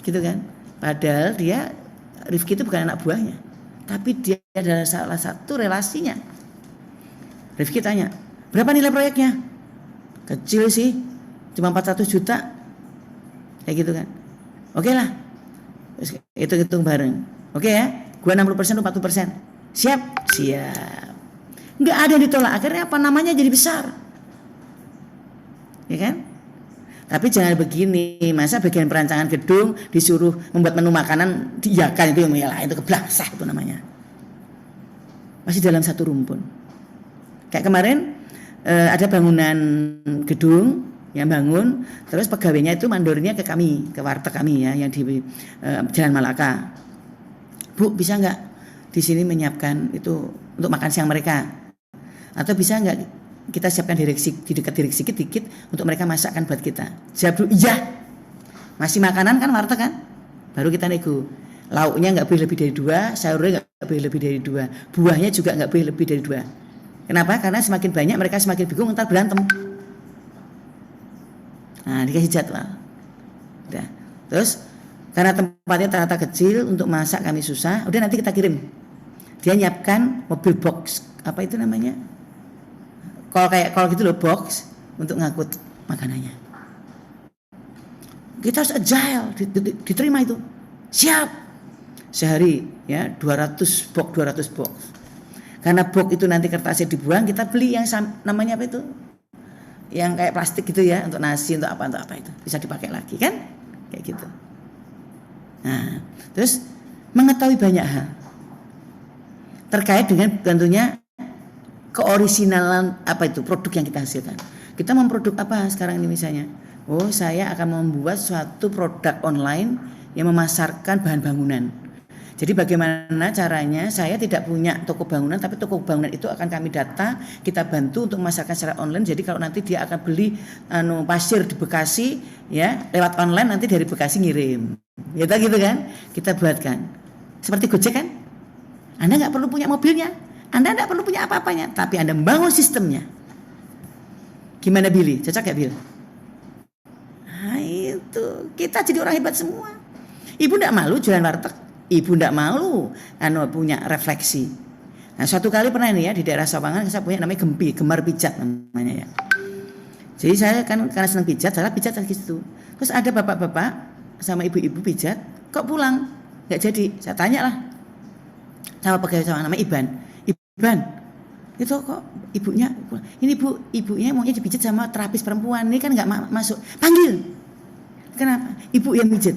Gitu kan? Padahal Rifki itu bukan anak buahnya, tapi dia adalah salah satu relasinya. Rifki tanya, berapa nilai proyeknya? Kecil sih, cuma 400 juta. Kayak gitu kan. Oke lah, hitung-hitung bareng. Oke ya, gua 60%, 40%. Siap? Siap. Nggak ada yang ditolak, akhirnya namanya jadi besar. Ya kan? Tapi jangan begini, masa bagian perancangan gedung disuruh membuat menu makanan diiyakan, itu yang lain, itu keblasah itu namanya. Masih dalam satu rumpun. Kayak kemarin ada bangunan gedung yang bangun, terus pegawainya itu mandornya ke kami, ke warteg kami ya, yang di Jalan Malaka. Bu, bisa nggak di sini menyiapkan itu untuk makan siang mereka? Atau bisa nggak kita siapkan di dekat direksi dikit untuk mereka masakkan buat kita? Jawab dulu, iya. Masih makanan kan warteg kan? Baru kita nego. Lauknya nggak boleh lebih dari 2, sayurnya nggak boleh lebih dari 2, buahnya juga nggak boleh lebih dari 2. Kenapa? Karena semakin banyak mereka semakin bingung, ntar berantem. Nah, dikasih jadwal. Udah. Terus karena tempatnya ternyata kecil, untuk masak kami susah, udah nanti kita kirim. Dia nyiapkan mobil box, apa itu namanya? Kalau gitu loh, box untuk ngangkut makanannya. Kita harus agile, diterima itu. Siap. Sehari ya 200 box. Karena box itu nanti kertasnya dibuang, kita beli yang namanya apa itu? Yang kayak plastik gitu ya, untuk nasi, untuk apa itu. Bisa dipakai lagi kan? Kayak gitu. Nah, terus mengetahui banyak hal terkait dengan tentunya keorisinalan produk yang kita hasilkan. Kita memproduk apa sekarang ini misalnya? Oh, saya akan membuat suatu produk online yang memasarkan bahan bangunan. Jadi bagaimana caranya? Saya tidak punya toko bangunan, tapi toko bangunan itu akan kami data, kita bantu untuk memasarkan secara online. Jadi kalau nanti dia akan beli pasir di Bekasi, ya lewat online, nanti dari Bekasi ngirim. Gitu kan? Kita buatkan. Seperti Gojek kan? Anda nggak perlu punya mobilnya, Anda nggak perlu punya apa-apanya, tapi Anda membangun sistemnya. Gimana Billy? Cocok gak Bill? Nah itu, kita jadi orang hebat semua. Ibu nggak malu jualan warteg? Ibu nggak malu punya refleksi. Nah suatu kali pernah nih ya, di daerah Sawangan saya punya namanya gemar pijat namanya ya. Jadi saya kan karena senang pijat, saya pijat di situ. Terus ada bapak-bapak sama ibu-ibu pijat, kok pulang? Nggak jadi. Saya tanya lah sama pegawai Sawangan namanya Iban, itu kok ibunya? Ini ibunya maunya dipijat sama terapis perempuan, ini kan nggak masuk. Panggil. Kenapa? Ibu yang pijat.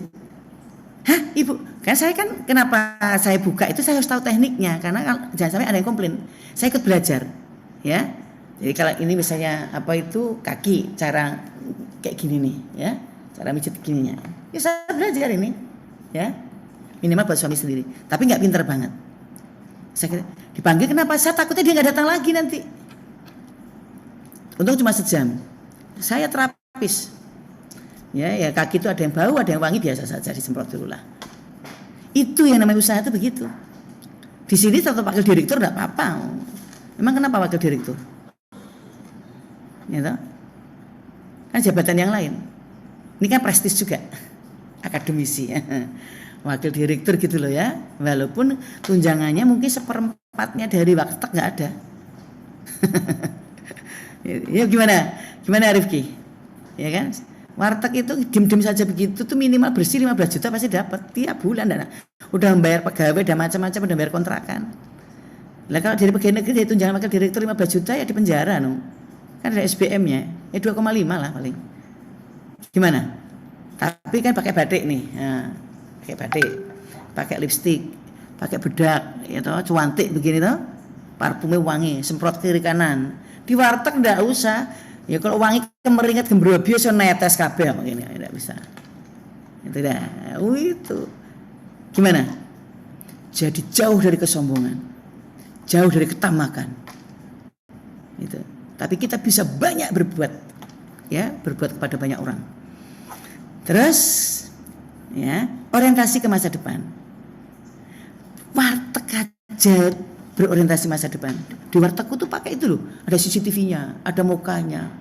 Hah, ibu? Kan saya kenapa saya buka itu saya harus tahu tekniknya, karena jangan sampai ada yang komplain. Saya ikut belajar, ya. Jadi kalau ini misalnya kaki, cara kayak gini nih, ya, cara mijit gininya. Ya saya belajar ini, ya. Minimal buat suami sendiri, tapi nggak pinter banget. Saya dipanggil kenapa? Saya takutnya dia nggak datang lagi nanti. Untung cuma sejam. Saya terapis. Ya kaki itu ada yang bau, ada yang wangi, biasa saja disemprot dulu lah. Itu yang namanya usaha itu begitu. Di sini tetap wakil direktur enggak apa-apa. Emang kenapa wakil direktur? Ya toh? Kan jabatan yang lain. Ini kan prestis juga. Akademisi. Wakil direktur gitu loh ya. Walaupun tunjangannya mungkin 1/4 dari warteg enggak ada. Ya gimana Rifki? Ya kan? Warteg itu dim-dim saja begitu tuh minimal bersih 15 juta pasti dapat tiap bulan. Udah membayar pegawai, udah macam-macam, udah bayar kontrakan. Lah kalau dari pegawai negeri tunjangan wakil direktur 15 juta ya di penjara no. Kan ada SBM-nya, 2,5 lah paling. Gimana? Tapi kan pakai batik nih, nah, pakai batik, pakai lipstik, pakai bedak, ya toh, cuantik begini toh, parfumnya wangi, semprot kiri kanan. Di warteg ndak usah, ya kalau wangi kemeringat gembrobiyo so netes kabeh begini, tidak bisa. Itu dah, itu. Gimana? Jadi jauh dari kesombongan, jauh dari ketamakan. Itu. Tapi kita bisa banyak berbuat, ya, berbuat kepada banyak orang. Terus, ya, orientasi ke masa depan. Warteg aja berorientasi masa depan. Di wartegku tuh pakai itu loh, ada CCTV-nya, ada mukanya,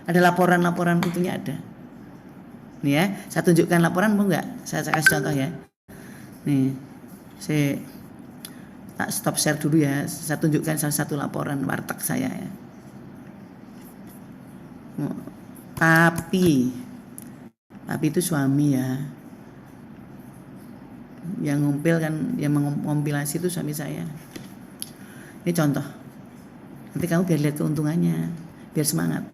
ada laporan-laporan itunya ada. Nih ya, saya tunjukkan laporan mau nggak? Saya kasih contoh ya. Nih, saya tak stop share dulu ya. Saya tunjukkan salah satu laporan warteg saya ya. Tapi itu suami ya. Yang ngumpil kan, yang mengompilasi itu suami saya. Ini contoh. Nanti kamu biar lihat keuntungannya, biar semangat.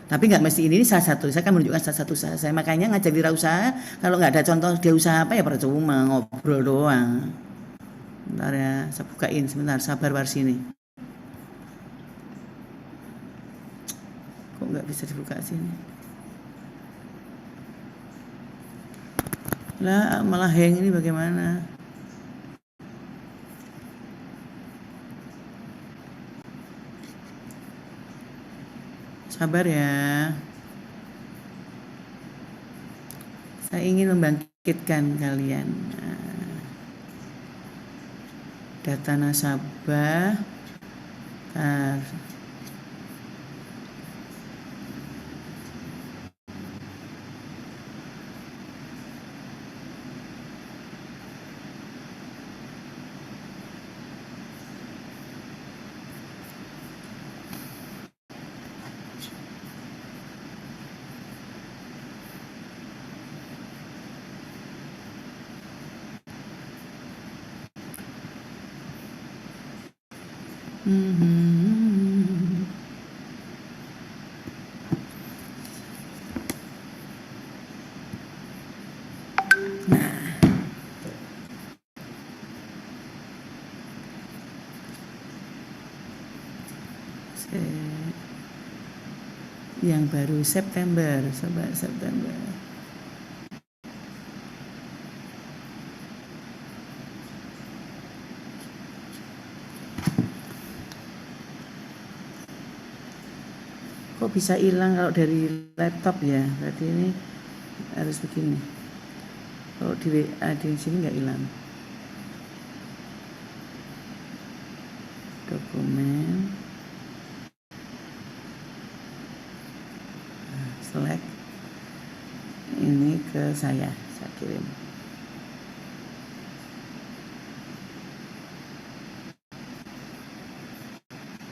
Tapi nggak mesti ini salah satu. Saya akan menunjukkan salah satu usaha saya. Makanya ngajak wirausaha. Kalau nggak ada contoh dia usaha apa ya percuma, ngobrol doang. Bentar ya, saya bukain sebentar. Sabar war sini. Kok nggak bisa dibuka sini? Lah malah hang ini bagaimana? Sabar ya. Saya ingin membangkitkan kalian. Data nasabah. Yang baru September, sobat September. Kok bisa hilang kalau dari laptop ya? Berarti ini harus begini. Kalau di WA di sini nggak hilang. Dokumen. Select. Ini ke saya kirim.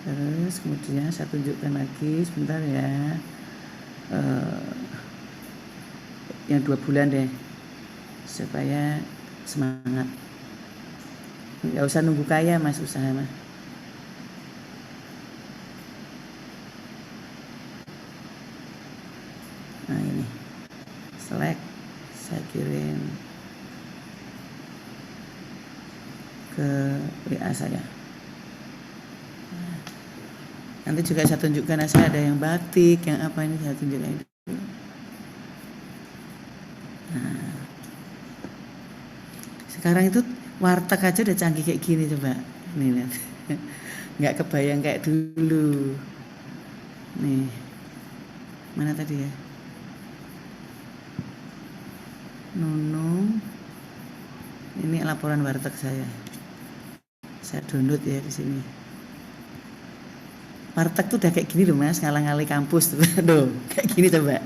Terus kemudian saya tunjukkan lagi sebentar ya, yang 2 bulan deh, supaya semangat. Nggak usah nunggu kaya mas usaha mas. Nah ini, select, saya kirim ke WA saya. Nanti juga saya tunjukkan, saya ada yang batik, yang apa ini saya tunjukkan. Nah, sekarang itu warteg aja udah canggih kayak gini coba. Nih lihat. Nggak kebayang kayak dulu. Nih. Mana tadi ya? Nunung. Ini laporan warteg saya. Saya download ya di sini. Warteg tuh udah kayak gini loh mas, ngalang-ngali kampus tuh. Aduh, kayak gini coba.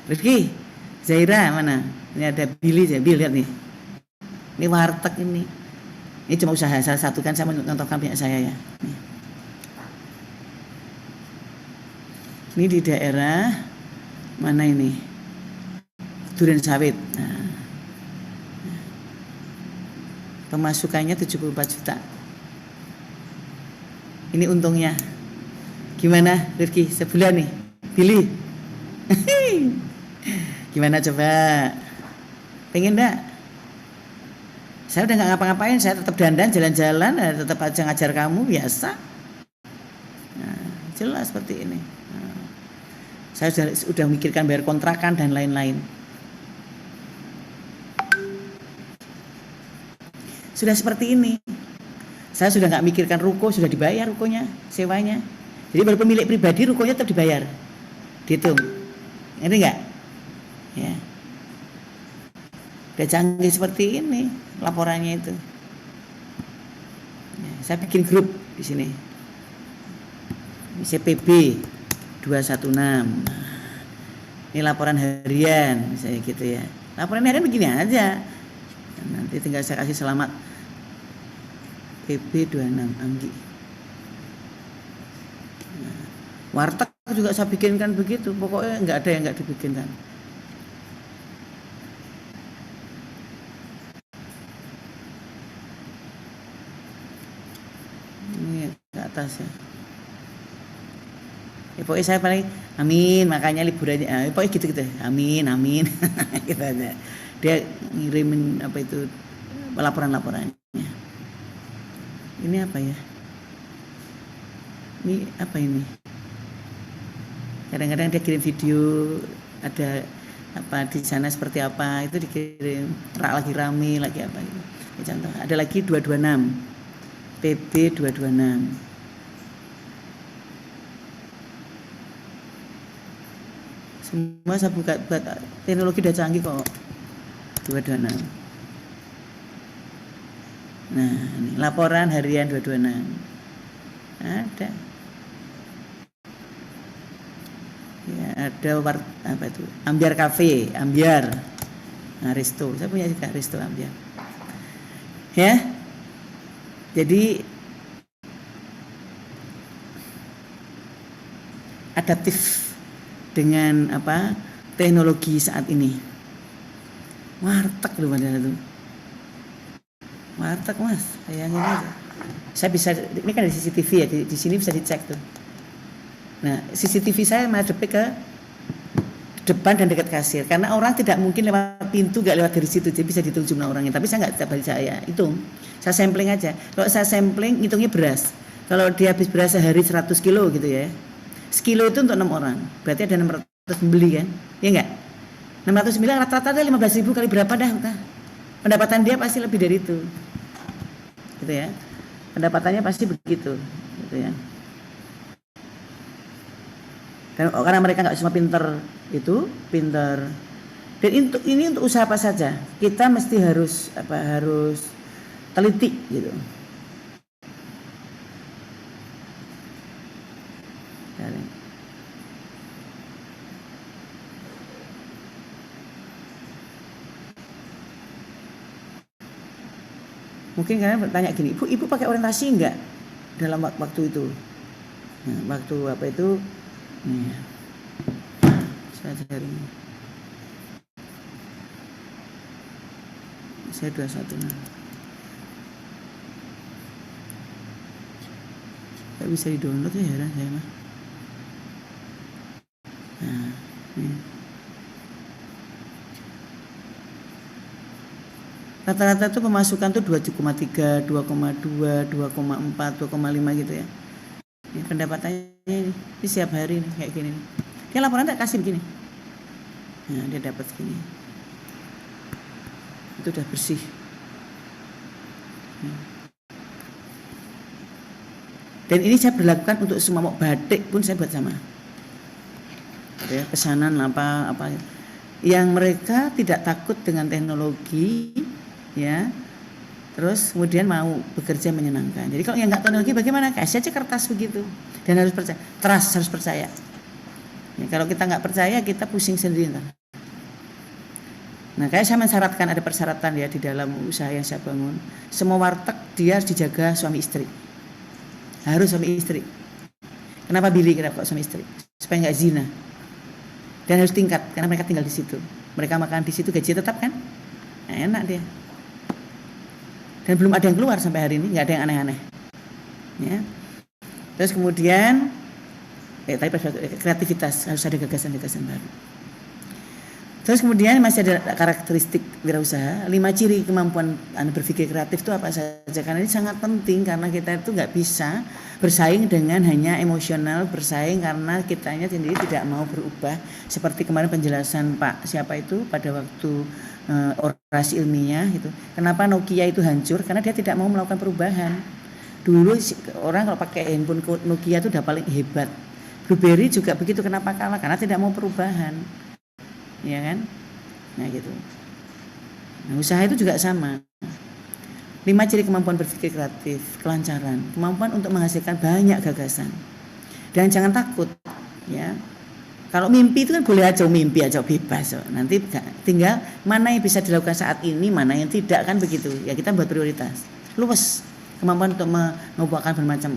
Rizky, Zaira mana? Ini ada Billy ya, Billy lihat nih. Ini warteg ini. Ini cuma usaha salah satu kan, saya mencontohkan punya saya ya. Nih. Ini di daerah mana ini? Duren Sawit. Nah. Pemasukannya 74 juta. Ini untungnya. Gimana Rifki, sebulan nih pilih. Gimana coba, pengen enggak? Saya udah nggak ngapa-ngapain, saya tetap dandan jalan-jalan, tetap aja ngajar kamu biasa. Nah, jelas seperti ini. Nah, saya sudah mikirkan bayar kontrakan dan lain-lain. Sudah seperti ini. Saya sudah nggak mikirkan ruko, sudah dibayar rukonya, sewanya. Jadi walaupun milik pribadi, rukonya tetap dibayar. Dihitung. Ngerti nggak? Ya. Udah canggih seperti ini laporannya itu. Ya, saya bikin grup di sini. CPB 216. Ini laporan harian, misalnya gitu ya. Laporan harian begini aja. Nanti tinggal saya kasih selamat. PB 26 Anggi. Nah, warteg juga saya bikinkan begitu. Pokoknya nggak ada yang nggak dibikinkan. Ini ke atas ya. Pokoknya saya paling amin, makanya liburannya pokoknya gitu-gitu. Amin, amin. Gitu aja. Dia ngirimin apa itu laporan-laporannya. Ini apa ya? Ini apa ini? Kadang-kadang dia kirim video, ada apa di sana seperti apa, itu dikirim lagi rame lagi apa gitu. Ini contoh, ada lagi 226 PB 226. Semua saya buka, buat teknologi udah canggih kok. 226. Nah, ini laporan harian 226. Ada. Ya, ada apa itu? Ambiar Cafe, Ambiar. Nah, Resto. Saya punya juga Resto Ambiar. Ya. Jadi adaptif dengan apa? Teknologi saat ini. Warteg loh padahal itu. Warteg Mas, bayangin aja. Saya bisa, ini kan ada CCTV ya, di sini bisa dicek tuh. Nah, CCTV saya madep ke depan dan dekat kasir, karena orang tidak mungkin lewat pintu, nggak lewat dari situ, jadi bisa dihitung jumlah orangnya. Tapi saya nggak setiap hari saya hitung, saya sampling aja. Kalau saya sampling, hitungnya beras. Kalau dia habis beras sehari 100 kilo gitu ya, sekilo itu untuk 6 orang, berarti ada 600 membeli kan, ya nggak? 609 rata-rata ada 15.000 kali berapa dah, pendapatan dia pasti lebih dari itu, gitu ya. Pendapatannya pasti begitu, gitu ya. Dan karena mereka nggak semua pinter itu, pinter. Dan ini untuk usaha apa saja, kita mesti harus teliti gitu. Mungkin kalian bertanya gini, ibu pakai orientasi enggak dalam waktu itu? Nah, waktu apa itu? Nih, saya cari. Saya 21. Gak bisa di download ya, heran saya mah. Nah, nih. Rata-rata tuh pemasukan tuh 2,3, 2,2, 2,4, 2,5 gitu ya. Ini pendapatannya ini setiap hari nih, kayak gini nih. Dia laporan tak kasih begini. Nah, dia dapat segini. Itu udah bersih. Dan ini saya berlakukan untuk semua, mau batik pun saya buat sama. Ya, pesanan apa yang mereka tidak takut dengan teknologi, ya, terus kemudian mau bekerja menyenangkan. Jadi kalau yang nggak teknologi bagaimana? Kasih aja kertas begitu, dan harus percaya, harus percaya. Ya, kalau kita nggak percaya kita pusing sendiri. Nah, kayak saya mensyaratkan, ada persyaratan ya di dalam usaha yang saya bangun. Semua warteg dia harus dijaga suami istri, harus suami istri. Kenapa Billy? Kenapa suami istri? Supaya nggak zina. Dan harus tingkat, karena mereka tinggal di situ, mereka makan di situ, gaji tetap kan, nah, enak dia. Dan belum ada yang keluar sampai hari ini, nggak ada yang aneh-aneh. Ya. Terus kemudian Tadi kreativitas, harus ada gagasan-gagasan baru. Terus kemudian masih ada karakteristik wirausaha, 5 ciri kemampuan berpikir kreatif itu apa saja, karena ini sangat penting karena kita itu nggak bisa bersaing dengan hanya emosional, bersaing karena kitanya sendiri tidak mau berubah. Seperti kemarin penjelasan Pak siapa itu pada waktu orasi ilmiah itu, kenapa Nokia itu hancur, karena dia tidak mau melakukan perubahan. Dulu orang kalau pakai handphone Nokia itu udah paling hebat. BlackBerry juga begitu, kenapa kalah, karena tidak mau perubahan. Ya kan, nah gitu. Nah, usaha itu juga sama. 5 ciri kemampuan berpikir kreatif, kelancaran, kemampuan untuk menghasilkan banyak gagasan, dan jangan takut, ya. Kalau mimpi itu kan boleh aja mimpi aja, bebas. Nanti tinggal mana yang bisa dilakukan saat ini, mana yang tidak, kan begitu. Ya kita buat prioritas. Luwes kemampuan untuk mengupayakan bermacam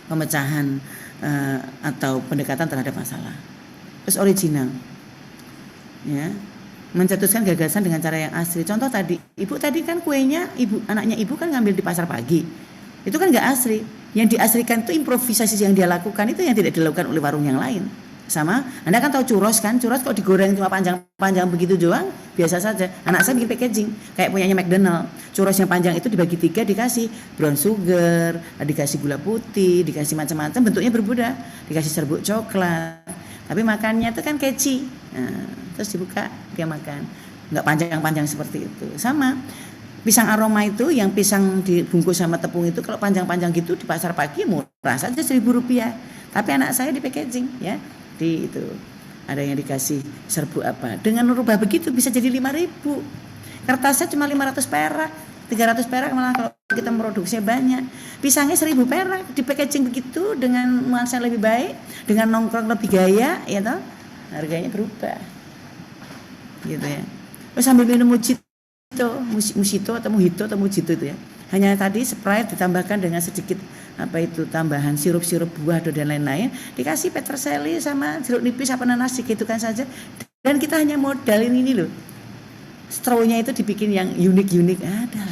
pemecahan atau pendekatan terhadap masalah. Terus original, ya, mencetuskan gagasan dengan cara yang asli. Contoh tadi, ibu tadi kan kuenya, anaknya ibu kan ngambil di pasar pagi, itu kan nggak asli. Yang diaslikan itu improvisasi yang dia lakukan, itu yang tidak dilakukan oleh warung yang lain. Sama, Anda kan tahu churros kan, churros kok digoreng cuma panjang-panjang begitu doang, biasa saja. Anak saya bikin packaging, kayak punyanya McDonald. Churros yang panjang itu dibagi 3, dikasih brown sugar, dikasih gula putih, dikasih macam-macam, bentuknya berbeda, dikasih serbuk coklat. Tapi makannya itu kan catchy. Nah, terus dibuka dia makan. Nggak panjang-panjang seperti itu. Sama pisang aroma itu, yang pisang dibungkus sama tepung itu, kalau panjang-panjang gitu di pasar pagi murah saja Rp1.000. Tapi anak saya di packaging, ya, di itu ada yang dikasih serbuk apa. Dengan merubah begitu bisa jadi 5.000. Kertasnya cuma 500 perak, 300 perak malah kalau kita memproduksinya banyak. Pisangnya 1.000 perak, di packaging begitu dengan nuansa lebih baik, dengan nongkrong lebih gaya, ya toh, harganya berubah, gitu ya. Terus sambil minum mojito atau mojito itu ya, hanya tadi Sprite ditambahkan dengan sedikit tambahan sirup-sirup buah dan lain-lain, dikasih peterseli sama jeruk nipis apa nanas gitu kan saja, dan kita hanya modalin ini loh, strawnya itu dibikin yang unik-unik ada.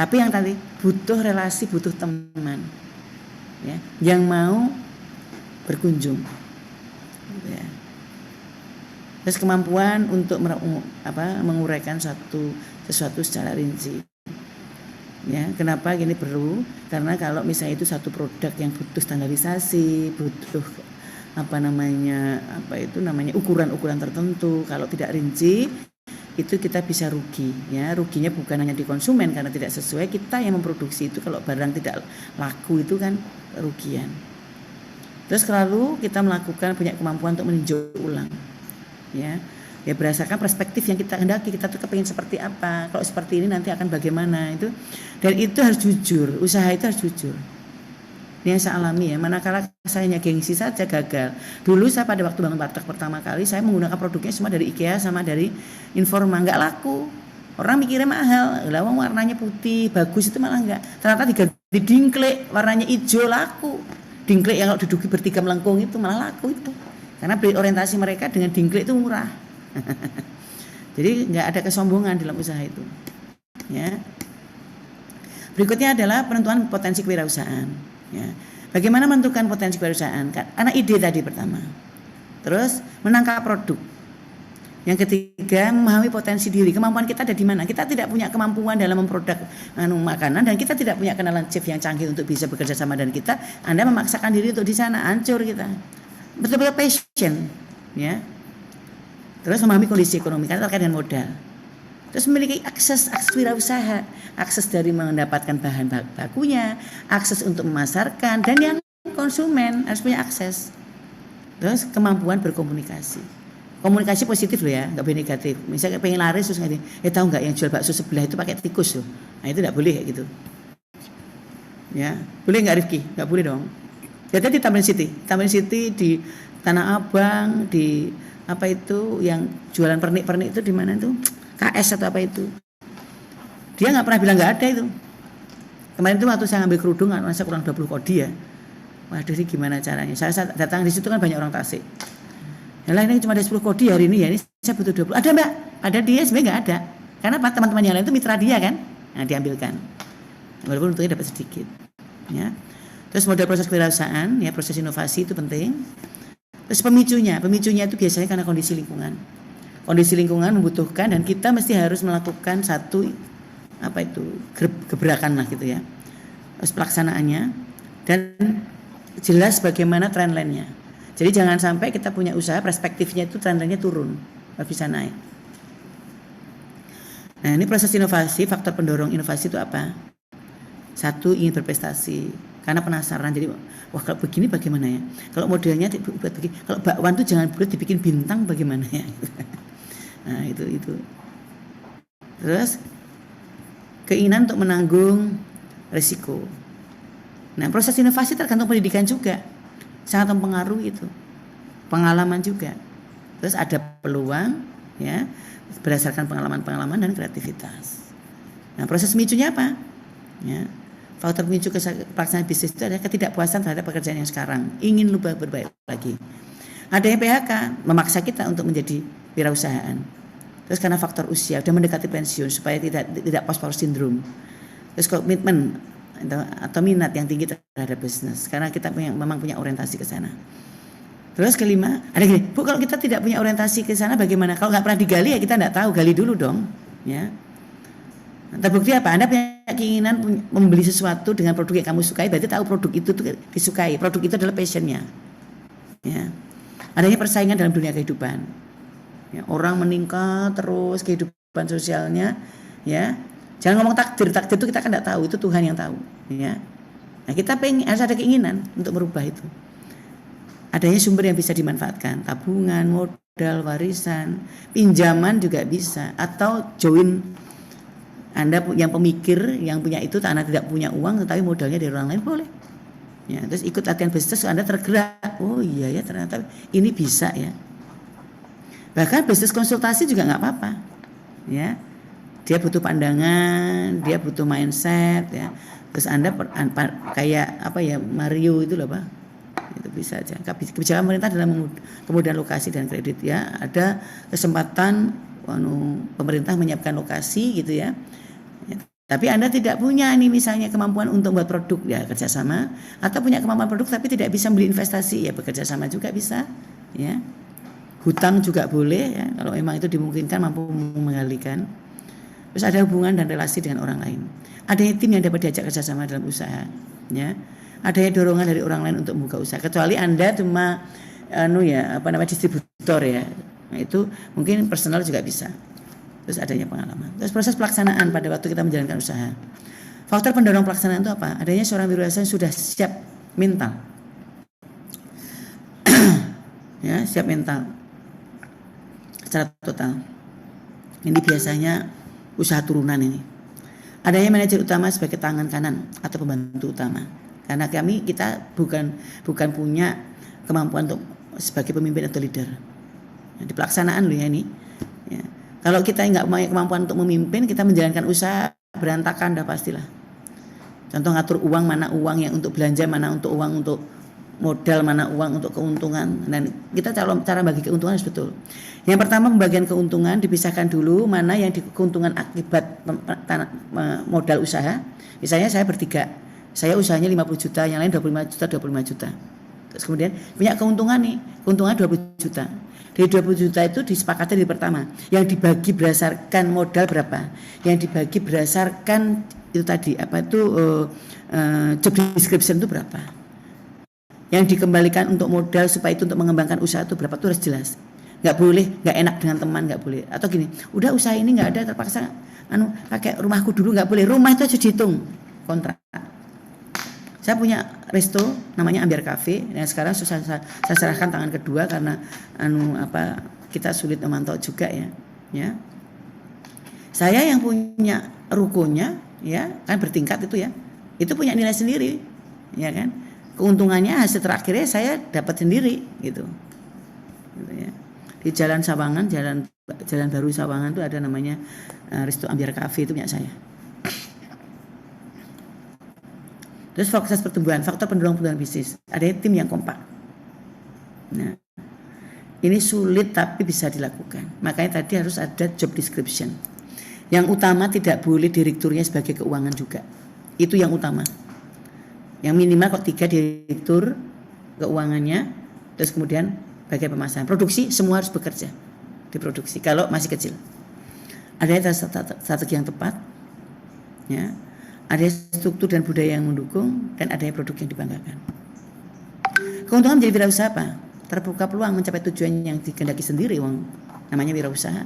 Tapi yang tadi butuh relasi, butuh teman, ya, yang mau berkunjung, ya. Terus kemampuan untuk menguraikan sesuatu secara rinci, ya. Kenapa gini perlu? Karena kalau misalnya itu satu produk yang butuh standarisasi, butuh ukuran-ukuran tertentu, kalau tidak rinci itu kita bisa rugi, ya. Ruginya bukan hanya di konsumen karena tidak sesuai, kita yang memproduksi itu kalau barang tidak laku itu kan kerugian. Terus selalu kita punya kemampuan untuk meninjau ulang, ya berdasarkan perspektif yang kita hendaki, kita tuh kepingin seperti apa, kalau seperti ini nanti akan bagaimana itu, dan itu harus jujur, usaha itu harus jujur. Ini yang saya alami, ya. Manakala saya hanya gengsi saja gagal. Dulu saya pada waktu bangun warteg pertama kali, saya menggunakan produknya semua dari IKEA sama dari Informa, nggak laku. Orang mikirnya mahal, lawang warnanya putih bagus, itu malah nggak. Ternyata diganti dingklek warnanya hijau, laku. Dingklek yang kalau diduduki bertiga melengkung itu malah laku itu. Karena orientasi mereka dengan dingklek itu murah. Jadi nggak ada kesombongan dalam usaha itu, ya. Berikutnya adalah penentuan potensi kewirausahaan. Ya. Bagaimana menentukan potensi kewirausahaan? Karena ide tadi pertama. Terus menangkap produk. Yang ketiga, memahami potensi diri. Kemampuan kita ada di mana? Kita tidak punya kemampuan dalam memproduk makanan, dan kita tidak punya kenalan chef yang canggih untuk bisa bekerja sama dengan kita. Anda memaksakan diri untuk di sana, hancur kita. Betul-betul passion, ya. Terus memahami kondisi ekonomi karena terkait dengan modal. Terus memiliki akses wirausaha, akses dari mendapatkan bahan bakunya, akses untuk memasarkan, dan yang konsumen harus punya akses. Terus kemampuan berkomunikasi, komunikasi positif loh, ya, nggak boleh negatif. Misalnya pengen laris terus tahu nggak yang jual bakso sebelah itu pakai tikus loh, nah itu nggak boleh kayak gitu, ya. Boleh nggak Rifki? Nggak boleh dong. Jadi di Tamrin City di Tanah Abang, di yang jualan pernik-pernik itu di mana itu? KS atau apa itu, dia nggak pernah bilang nggak ada itu. Kemarin itu waktu saya ngambil kerudung, saya kurang 20 kodi, ya. Waduh, ini gimana caranya? Saya datang di situ kan banyak orang Tasik. Yalah, ini cuma ada 10 kodi hari ini, ya. Ini saya butuh 20. Ada Mbak? Ada, dia sebenarnya nggak ada. Karena teman-teman yang lain itu mitra dia kan, nah diambilkan. walaupun untungnya dapat sedikit. Ya. Terus model proses kewirausahaan, ya proses inovasi itu penting. Terus pemicunya itu biasanya karena kondisi lingkungan. Kondisi lingkungan membutuhkan dan kita mesti harus melakukan satu gebrakan lah gitu ya. Terus pelaksanaannya dan jelas bagaimana trendline-nya. Jadi jangan sampai kita punya usaha perspektifnya itu trendline-nya turun, nggak bisa naik. Nah ini proses inovasi, faktor pendorong inovasi itu apa? Satu, ingin berprestasi karena penasaran. Jadi wah kalau begini bagaimana ya? Kalau modelnya dibuat begini, kalau bakwan tuh jangan buat dibikin bintang bagaimana ya? Nah itu. Terus keinginan untuk menanggung risiko. Nah proses inovasi tergantung pendidikan juga, sangat mempengaruhi itu. Pengalaman juga. Terus ada peluang ya berdasarkan pengalaman dan kreativitas. Nah proses micunya apa? Ya, faktor pemicu pelaksanaan bisnis itu adalah ketidakpuasan terhadap pekerjaan yang sekarang, ingin lebih berbaik lagi. Adanya PHK memaksa kita untuk menjadi wirausahaan. Terus karena faktor usia, sudah mendekati pensiun supaya tidak post-power syndrome. Terus komitmen atau minat yang tinggi terhadap bisnis, karena kita memang punya orientasi ke sana. Terus kelima, ada gini, Bu kalau kita tidak punya orientasi ke sana bagaimana? Kalau nggak pernah digali ya kita nggak tahu, gali dulu dong, ya. Terbukti apa? Anda punya keinginan membeli sesuatu dengan produk yang kamu sukai, berarti tahu produk itu tuh disukai. Produk itu adalah passionnya. Ya. Adanya persaingan dalam dunia kehidupan. Ya, orang meningkat terus kehidupan sosialnya, ya. Jangan ngomong takdir itu kita kan tidak tahu, itu Tuhan yang tahu. Ya. Nah kita harus ada keinginan untuk merubah itu. Adanya sumber yang bisa dimanfaatkan, tabungan, modal, warisan, pinjaman juga bisa, atau join. Anda yang pemikir yang punya itu, Anda tidak punya uang tetapi modalnya dari orang lain boleh. Ya, terus ikut latihan bisnis Anda tergerak. Oh iya ya ternyata ini bisa ya. Bahkan bisnis konsultasi juga nggak apa-apa. Ya, dia butuh pandangan, dia butuh mindset ya. Terus Anda kayak Mario itu loh Pak. Itu bisa aja. Kebijakan pemerintah dalam kemudahan lokasi dan kredit ya. Ada kesempatan pemerintah menyiapkan lokasi gitu ya. Tapi Anda tidak punya nih misalnya kemampuan untuk buat produk ya kerjasama, atau punya kemampuan produk tapi tidak bisa beli investasi ya bekerja sama juga bisa ya. Hutang juga boleh ya kalau memang itu dimungkinkan mampu mengalihkan. Terus ada hubungan dan relasi dengan orang lain. Ada tim yang dapat diajak kerjasama dalam usaha ya. Ada dorongan dari orang lain untuk membuka usaha. Kecuali Anda cuma distributor ya. Nah itu mungkin personal juga bisa. Terus adanya pengalaman. Terus proses pelaksanaan pada waktu kita menjalankan usaha. Faktor pendorong pelaksanaan itu apa? Adanya seorang wirausaha yang sudah siap mental. Ya, siap mental. Secara total. Ini biasanya usaha turunan ini. Adanya manajer utama sebagai tangan kanan atau pembantu utama. Karena kita bukan punya kemampuan untuk sebagai pemimpin atau leader. Di pelaksanaan loh ya ini. Ya. Kalau kita nggak punya kemampuan untuk memimpin, kita menjalankan usaha berantakan dah pastilah. Contoh ngatur uang, mana uang yang untuk belanja, mana untuk uang untuk modal, mana uang untuk keuntungan. Dan kita cara bagi keuntungan harus betul. Yang pertama pembagian keuntungan dipisahkan dulu, mana yang keuntungan akibat modal usaha. Misalnya saya bertiga, saya usahanya 50 juta, yang lain 25 juta. Terus kemudian punya keuntungan nih, keuntungan 20 juta. Dari 20 juta itu disepakati di pertama. Yang dibagi berdasarkan modal berapa? Yang dibagi berdasarkan itu tadi job description itu berapa? Yang dikembalikan untuk modal supaya itu untuk mengembangkan usaha itu berapa? Itu harus jelas. Nggak boleh, nggak enak dengan teman nggak boleh. Atau gini, udah usaha ini nggak ada terpaksa pakai rumahku dulu nggak boleh. Rumah itu aja dihitung kontrak. Saya punya resto namanya Ambiar Cafe. Nah sekarang saya serahkan tangan kedua karena kita sulit memantau juga ya. Saya yang punya rukonya ya kan bertingkat itu ya. Itu punya nilai sendiri ya kan. Keuntungannya hasil terakhirnya saya dapat sendiri gitu ya. Di Jalan Sawangan, Jalan Baru Sawangan itu ada namanya Resto Ambiar Cafe, itu punya saya. Terus proses pertumbuhan, faktor pendorong bisnis. Ada tim yang kompak. Nah, ini sulit tapi bisa dilakukan. Makanya tadi harus ada job description. Yang utama tidak boleh direkturnya sebagai keuangan juga. Itu yang utama. Yang minimal kok 3 direktur keuangannya, terus kemudian bagian pemasaran. Produksi semua harus bekerja di produksi kalau masih kecil. Ada strategi yang tepat, ya. Ada struktur dan budaya yang mendukung, dan ada produk yang dibanggakan. Keuntungan menjadi wirausaha apa? Terbuka peluang mencapai tujuan yang dikehendaki sendiri, wong namanya wirausaha.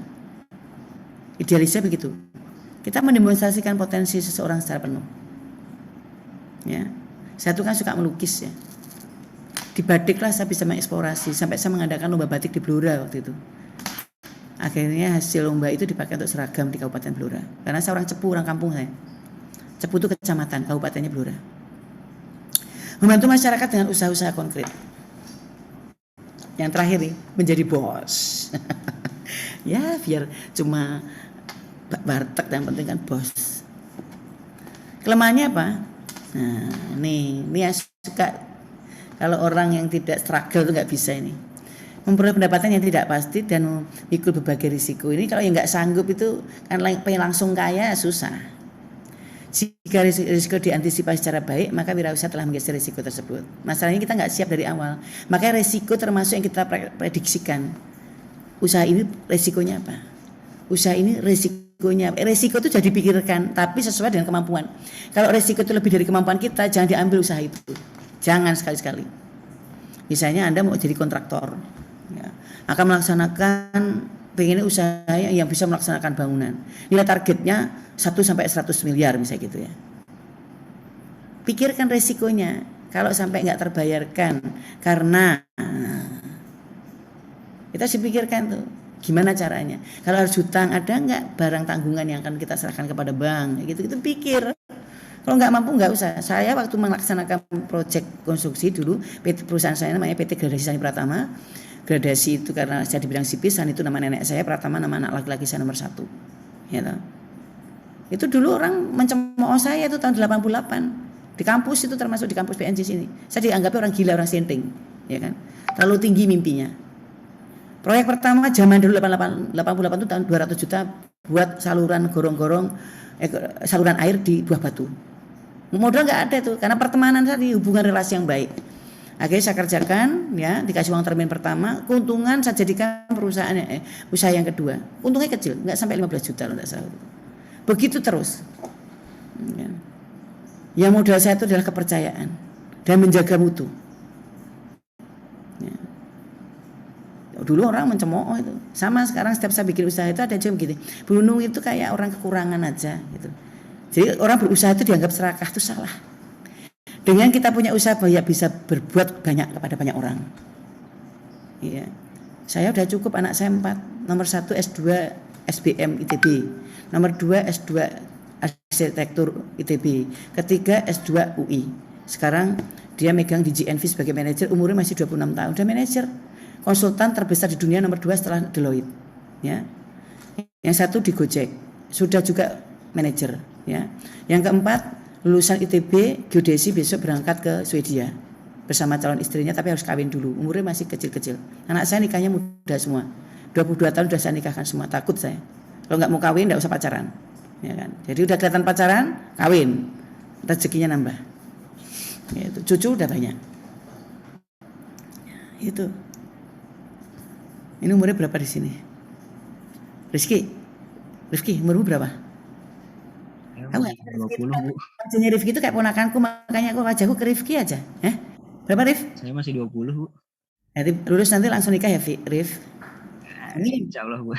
Idealisnya begitu. Kita mendemonstrasikan potensi seseorang secara penuh. Ya, saya tuh kan suka melukis ya. Di batiklah saya bisa mengeksplorasi, sampai saya mengadakan lomba batik di Blora waktu itu. Akhirnya hasil lomba itu dipakai untuk seragam di Kabupaten Blora. Karena saya orang Cepu, orang kampung saya. Cepu itu kecamatan, kabupatennya Blora. Membantu masyarakat dengan usaha-usaha konkret. Yang terakhir nih, menjadi bos. Ya biar cuma bartek, yang penting kan bos. Kelemahannya apa? Nah ini yang suka, kalau orang yang tidak struggle itu nggak bisa ini. Memperoleh pendapatan yang tidak pasti dan memikul berbagai risiko. Ini kalau yang nggak sanggup itu kan pengen langsung kaya susah. Jika risiko diantisipasi secara baik, maka wirausaha telah menggeser risiko tersebut. Masalahnya kita nggak siap dari awal. Makanya risiko termasuk yang kita prediksikan. Usaha ini risikonya apa? Usaha ini risikonya apa? Risiko itu jadi dipikirkan, tapi sesuai dengan kemampuan. Kalau risiko itu lebih dari kemampuan kita, jangan diambil usaha itu. Jangan sekali-sekali. Misalnya Anda mau jadi kontraktor, ya, akan melaksanakan pengennya usaha yang bisa melaksanakan bangunan. Nilai targetnya 1-100 miliar misalnya gitu ya. Pikirkan resikonya. Kalau sampai nggak terbayarkan karena kita harus pikirkan tuh gimana caranya. Kalau harus hutang, ada nggak barang tanggungan yang akan kita serahkan kepada bank? Gitu pikir. Kalau nggak mampu nggak usah. Saya waktu melaksanakan proyek konstruksi dulu, perusahaan saya namanya PT Gradasi Sani Pratama. Gradasi itu karena saya di bidang sipil, Sani itu nama nenek saya, Pratama nama anak laki-laki saya nomor 1. Gitu. Itu dulu orang mencemooh saya itu tahun 88. Di kampus itu, termasuk di kampus PNJ sini. Saya dianggap orang gila, orang senting, ya kan. Terlalu tinggi mimpinya. Proyek pertama zaman dulu 88 itu tahun 200 juta buat saluran gorong-gorong saluran air di Buah Batu. Modal nggak ada tuh, karena pertemanan tadi, hubungan relasi yang baik. Akhirnya saya kerjakan, ya, dikasih uang termin pertama, keuntungan saya jadikan perusahaannya, usaha yang kedua. Untungnya kecil, nggak sampai 15 juta loh, nggak salah. Begitu terus. Ya. Yang modal saya itu adalah kepercayaan dan menjaga mutu. Ya. Dulu orang mencemooh itu, sama sekarang setiap saya bikin usaha itu ada juga begini. Bunung itu kayak orang kekurangan aja, gitu. Jadi orang berusaha itu dianggap serakah, itu salah. Dengan kita punya usaha banyak bisa berbuat banyak kepada banyak orang. Iya. Saya udah cukup, anak saya 4. Nomor 1 S2 SBM ITB. Nomor 2 S2 Arsitektur ITB. Ketiga S2 UI. Sekarang dia megang di GNV sebagai manajer, umurnya masih 26 tahun. Udah manajer. Konsultan terbesar di dunia nomor 2 setelah Deloitte. Ya. Yang satu di Gojek. Sudah juga manajer. Ya. Yang keempat lulusan ITB geodesi, besok berangkat ke Swedia bersama calon istrinya, tapi harus kawin dulu, umurnya masih kecil-kecil. Anak saya nikahnya muda semua, 22 tahun sudah saya nikahkan semua. Takut saya kalau nggak mau kawin nggak usah pacaran, ya kan. Jadi udah kelihatan pacaran, kawin, rezekinya nambah. Ya, itu cucu udah banyak. Itu ini umurnya berapa di sini? Rifki umurmu berapa? Aku Rifki 20, Bu. Wajahnya Rifki itu kayak ponakanku, makanya aku wajahku ke Rifki aja. Berapa, Rif? Saya masih 20, Bu. Nanti lulus nanti langsung nikah ya, Rif? Insya Allah, Bu.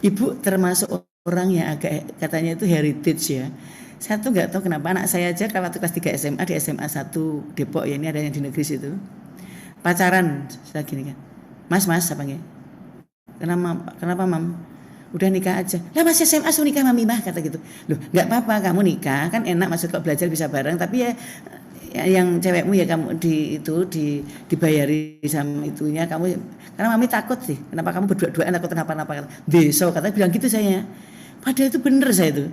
Ibu termasuk orang yang agak katanya itu heritage ya. Saya tuh nggak tahu kenapa anak saya aja waktu kelas 3 SMA di SMA 1 Depok ya, ini ada yang di negeri situ. Pacaran, saya gini kan. Mas apa nggih? Kenapa, Mam? Udah nikah aja. Lah masih SMA suruh nikah Mami mah, kata gitu. Loh, enggak apa-apa kamu nikah, kan enak, maksud kok belajar bisa bareng, tapi ya yang cewekmu ya kamu dibayari sama itunya kamu, karena Mami takut sih. Kenapa kamu berdua-duaan takut kenapa-napa? Besok katanya bilang gitu saya. Padahal itu bener saya itu.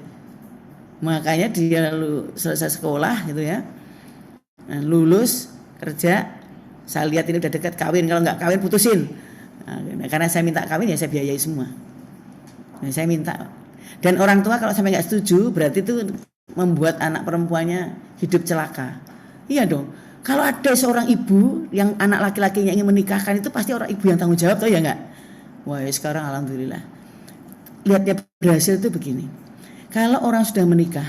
Makanya dia selesai sekolah gitu ya. Nah, lulus kerja, saya lihat ini udah dekat kawin, kalau enggak kawin putusin. Nah, karena saya minta kawin ya saya biayai semua. Nah, saya minta Dan orang tua kalau sampai nggak setuju berarti itu membuat anak perempuannya hidup celaka. Iya dong. Kalau ada seorang ibu yang anak laki-lakinya ingin menikahkan itu pasti orang ibu yang tanggung jawab, tuh ya nggak? Wah sekarang alhamdulillah. Lihat dia berhasil itu begini. Kalau orang sudah menikah,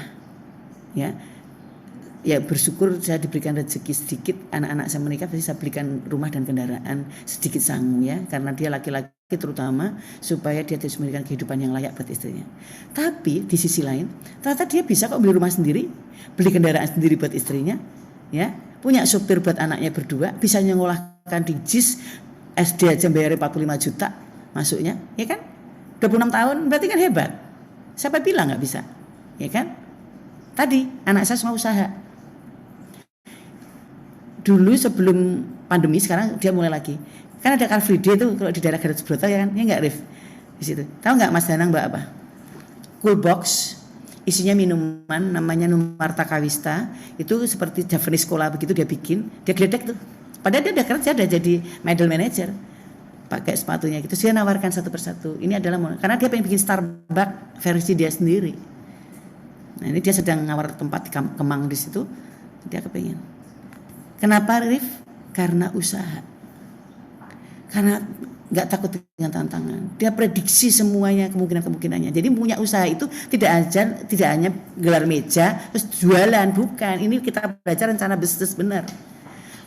ya bersyukur saya diberikan rezeki sedikit, anak-anak saya menikah pasti saya belikan rumah dan kendaraan sedikit sanggup ya, karena dia laki-laki terutama supaya dia terus memberikan kehidupan yang layak buat istrinya. Tapi di sisi lain ternyata dia bisa kok beli rumah sendiri, beli kendaraan sendiri buat istrinya, ya punya supir buat anaknya berdua, bisa nyekolahkan di JIS, SD aja bayar 45 juta masuknya, ya kan? 26 tahun berarti kan hebat. Siapa bilang nggak bisa, ya kan? Tadi anak saya semua usaha. Dulu sebelum pandemi, sekarang dia mulai lagi. Kan ada Car Free Day tuh kalau di daerah Garut Subroto ya kan, ya nggak Rif? Di situ. Tahu nggak Mas Danang Mbak apa? Cool box, isinya minuman, namanya Numarta Kawista. Itu seperti Javanese Cola begitu dia bikin, dia geledek tuh. Padahal dia udah kerja, udah jadi middle manager. Pakai sepatunya gitu, dia nawarkan satu persatu. Ini adalah karena dia pengen bikin Starbucks versi dia sendiri. Nah ini dia sedang nawar tempat di Kemang di situ, dia kepengen. Kenapa Rif? Karena usaha. Karena nggak takut dengan tantangan. Dia prediksi semuanya kemungkinannya. Jadi punya usaha itu tidak hanya gelar meja terus jualan, bukan. Ini kita belajar rencana bisnis benar.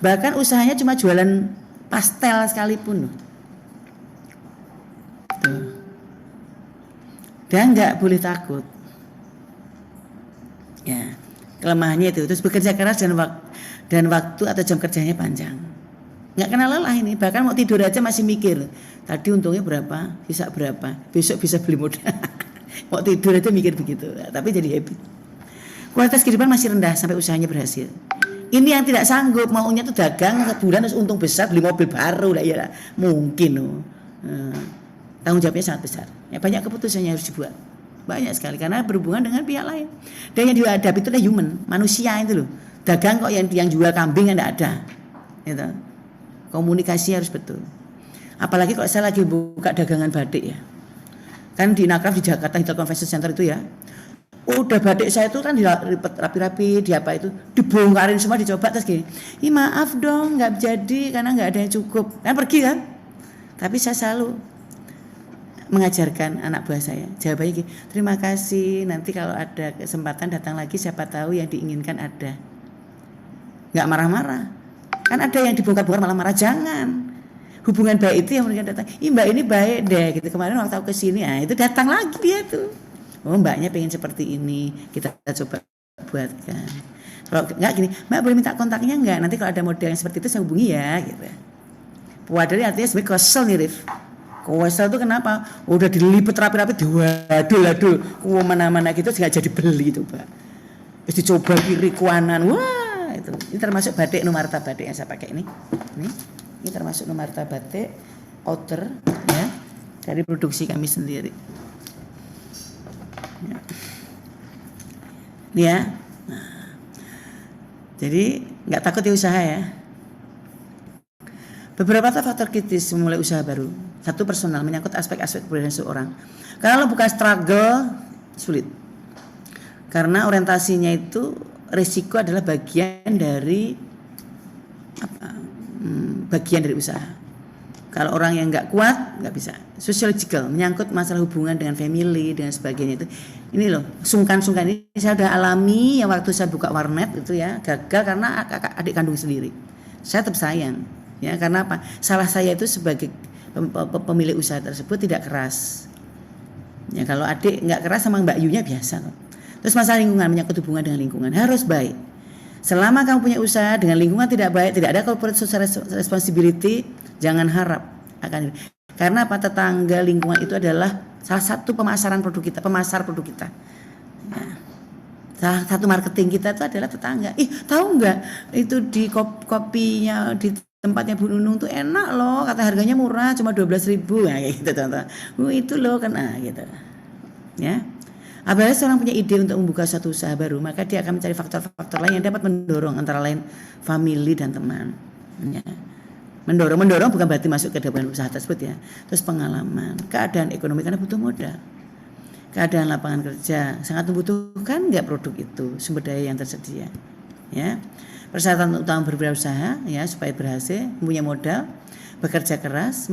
Bahkan usahanya cuma jualan pastel sekalipun. Tuh. Dan nggak boleh takut. Ya, kelemahannya itu. Terus bekerja keras dan waktu atau jam kerjanya panjang. Nggak kenal lelah ini. Bahkan mau tidur aja masih mikir. Tadi untungnya berapa, sisa berapa. Besok bisa beli modal. Mau tidur aja mikir begitu. Tapi jadi habit. Kualitas kehidupan masih rendah sampai usahanya berhasil. Ini yang tidak sanggup, maunya tuh dagang sebulan terus untung besar, beli mobil baru lah ya. Mungkin loh. Tanggung jawabnya sangat besar. Ya, banyak keputusan yang harus dibuat. Banyak sekali karena berhubungan dengan pihak lain. Dan yang dihadapi itu adalah human, manusia itu loh. Dagang kok yang jual kambing enggak ada. Gitu. Komunikasi harus betul. Apalagi kalau saya lagi buka dagangan batik ya. Kan di Nakraf di Jakarta Hotel Convention Center itu ya. Udah batik saya itu kan rapi-rapi, di apa itu dibongkarin semua, dicoba terus gini. Ih maaf dong nggak jadi karena nggak ada yang cukup. Kan pergi kan. Tapi saya selalu mengajarkan anak buah saya. Jawabannya gini, terima kasih, nanti kalau ada kesempatan datang lagi, siapa tahu yang diinginkan ada. Nggak marah-marah. Kan ada yang dibongkar-bongkar malah marah, jangan. Hubungan baik itu yang mereka datang, ih mbak ini baik deh, gitu. Kemarin waktu aku kesini, itu datang lagi dia tuh. Oh mbaknya pengen seperti ini, kita coba buatkan. Kalau nggak gini, mbak boleh minta kontaknya nggak? Nanti kalau ada model yang seperti itu saya hubungi ya, gitu. Puadari artinya sebenarnya kesel nih Rif. Kesel itu kenapa? Udah dilipet rapi-rapi, diwadul, mana-mana gitu nggak jadi beli itu mbak. Terus dicoba kiri kanan, wah itu. Ini termasuk batik Numarta batik yang saya pakai ini. Ini termasuk Numarta batik outer ya dari produksi kami sendiri. Ya. Nah, jadi nggak takut di usaha ya. Beberapa faktor kritis memulai usaha baru. Satu, personal, menyangkut aspek-aspek kepribadian seseorang. Karena lo bukan struggle, sulit. Karena orientasinya itu resiko adalah bagian dari bagian dari usaha. Kalau orang yang nggak kuat nggak bisa. Sociological, menyangkut masalah hubungan dengan family dan sebagainya itu. Ini loh, sungkan-sungkan ini saya sudah alami yang waktu saya buka warnet itu ya, gagal karena adik kandung sendiri. Saya tetap sayang, ya karena apa? Salah saya itu sebagai pemilik usaha tersebut tidak keras. Ya kalau adik nggak keras sama Mbak Yunya biasa kok. Terus masalah lingkungan, menyangkut hubungan dengan lingkungan harus baik. Selama kamu punya usaha dengan lingkungan tidak baik, tidak ada corporate social responsibility, jangan harap akan. Karena apa? Tetangga lingkungan itu adalah salah satu pemasar produk kita. Ya. Salah satu marketing kita itu adalah tetangga. Tahu nggak? Itu di kopinya di tempatnya Bu Nunung tuh enak loh, kata harganya murah, cuma 12.000 ya kayak gitu contoh. Itu loh kan gitu. Ya. Apabila seorang punya ide untuk membuka suatu usaha baru, maka dia akan mencari faktor-faktor lain yang dapat mendorong, antara lain family dan teman. Ya. Mendorong bukan berarti masuk ke dalam usaha tersebut ya. Terus pengalaman, keadaan ekonomi karena butuh modal. keadaan lapangan kerja, sangat membutuhkan nggak produk itu, sumber daya yang tersedia. Ya, persyaratan utama berwirausaha ya supaya berhasil, mempunyai modal, bekerja keras,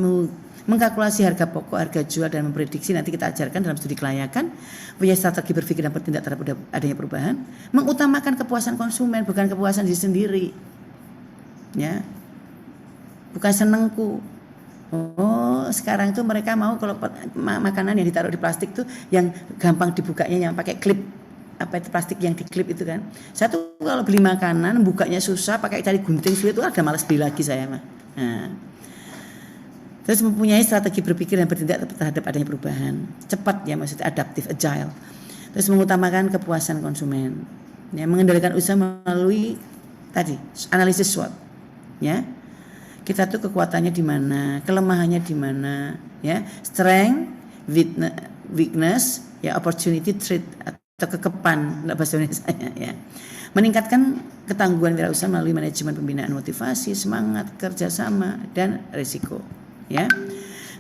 mengkalkulasi harga pokok, harga jual dan memprediksi, nanti kita ajarkan dalam studi kelayakan, punya strategi berpikir dan bertindak terhadap adanya perubahan, mengutamakan kepuasan konsumen bukan kepuasan diri sendiri. Ya. Bukan senengku. Oh, sekarang tuh mereka mau kalau makanan yang ditaruh di plastik tuh yang gampang dibukanya yang pakai klip, apa itu plastik yang diklip itu kan. Saya tuh kalau beli makanan bukanya susah, pakai cari gunting sulit itu ada malas beli lagi saya mah. Nah. Terus mempunyai strategi berpikir dan bertindak terhadap adanya perubahan. Cepat ya, maksudnya adaptif, agile. Terus mengutamakan kepuasan konsumen. Ya, mengendalikan usaha melalui tadi analisis SWOT. Ya. Kita tuh kekuatannya di mana, kelemahannya di mana, ya. Strength, weakness, ya opportunity, threat atau kekepan bahasa Indonesia ya. Meningkatkan ketangguhan wirausaha melalui manajemen pembinaan motivasi, semangat, kerjasama dan risiko. Ya,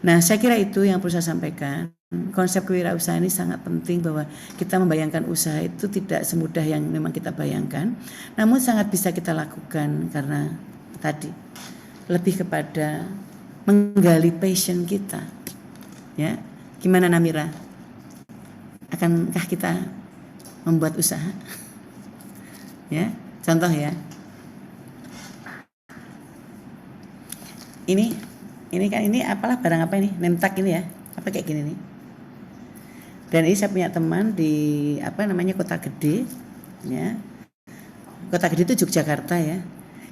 nah saya kira itu yang perlu saya sampaikan. Konsep kewirausahaan ini sangat penting bahwa kita membayangkan usaha itu tidak semudah yang memang kita bayangkan, namun sangat bisa kita lakukan karena tadi lebih kepada menggali passion kita. Ya, gimana Namira? Akankah kita membuat usaha? Ya, contoh ya. Ini kan ini apalah barang apa ini? Nemtak ini ya. Apa kayak gini nih. Dan ini saya punya teman di Kota Gede ya. Kota Gede itu Yogyakarta ya.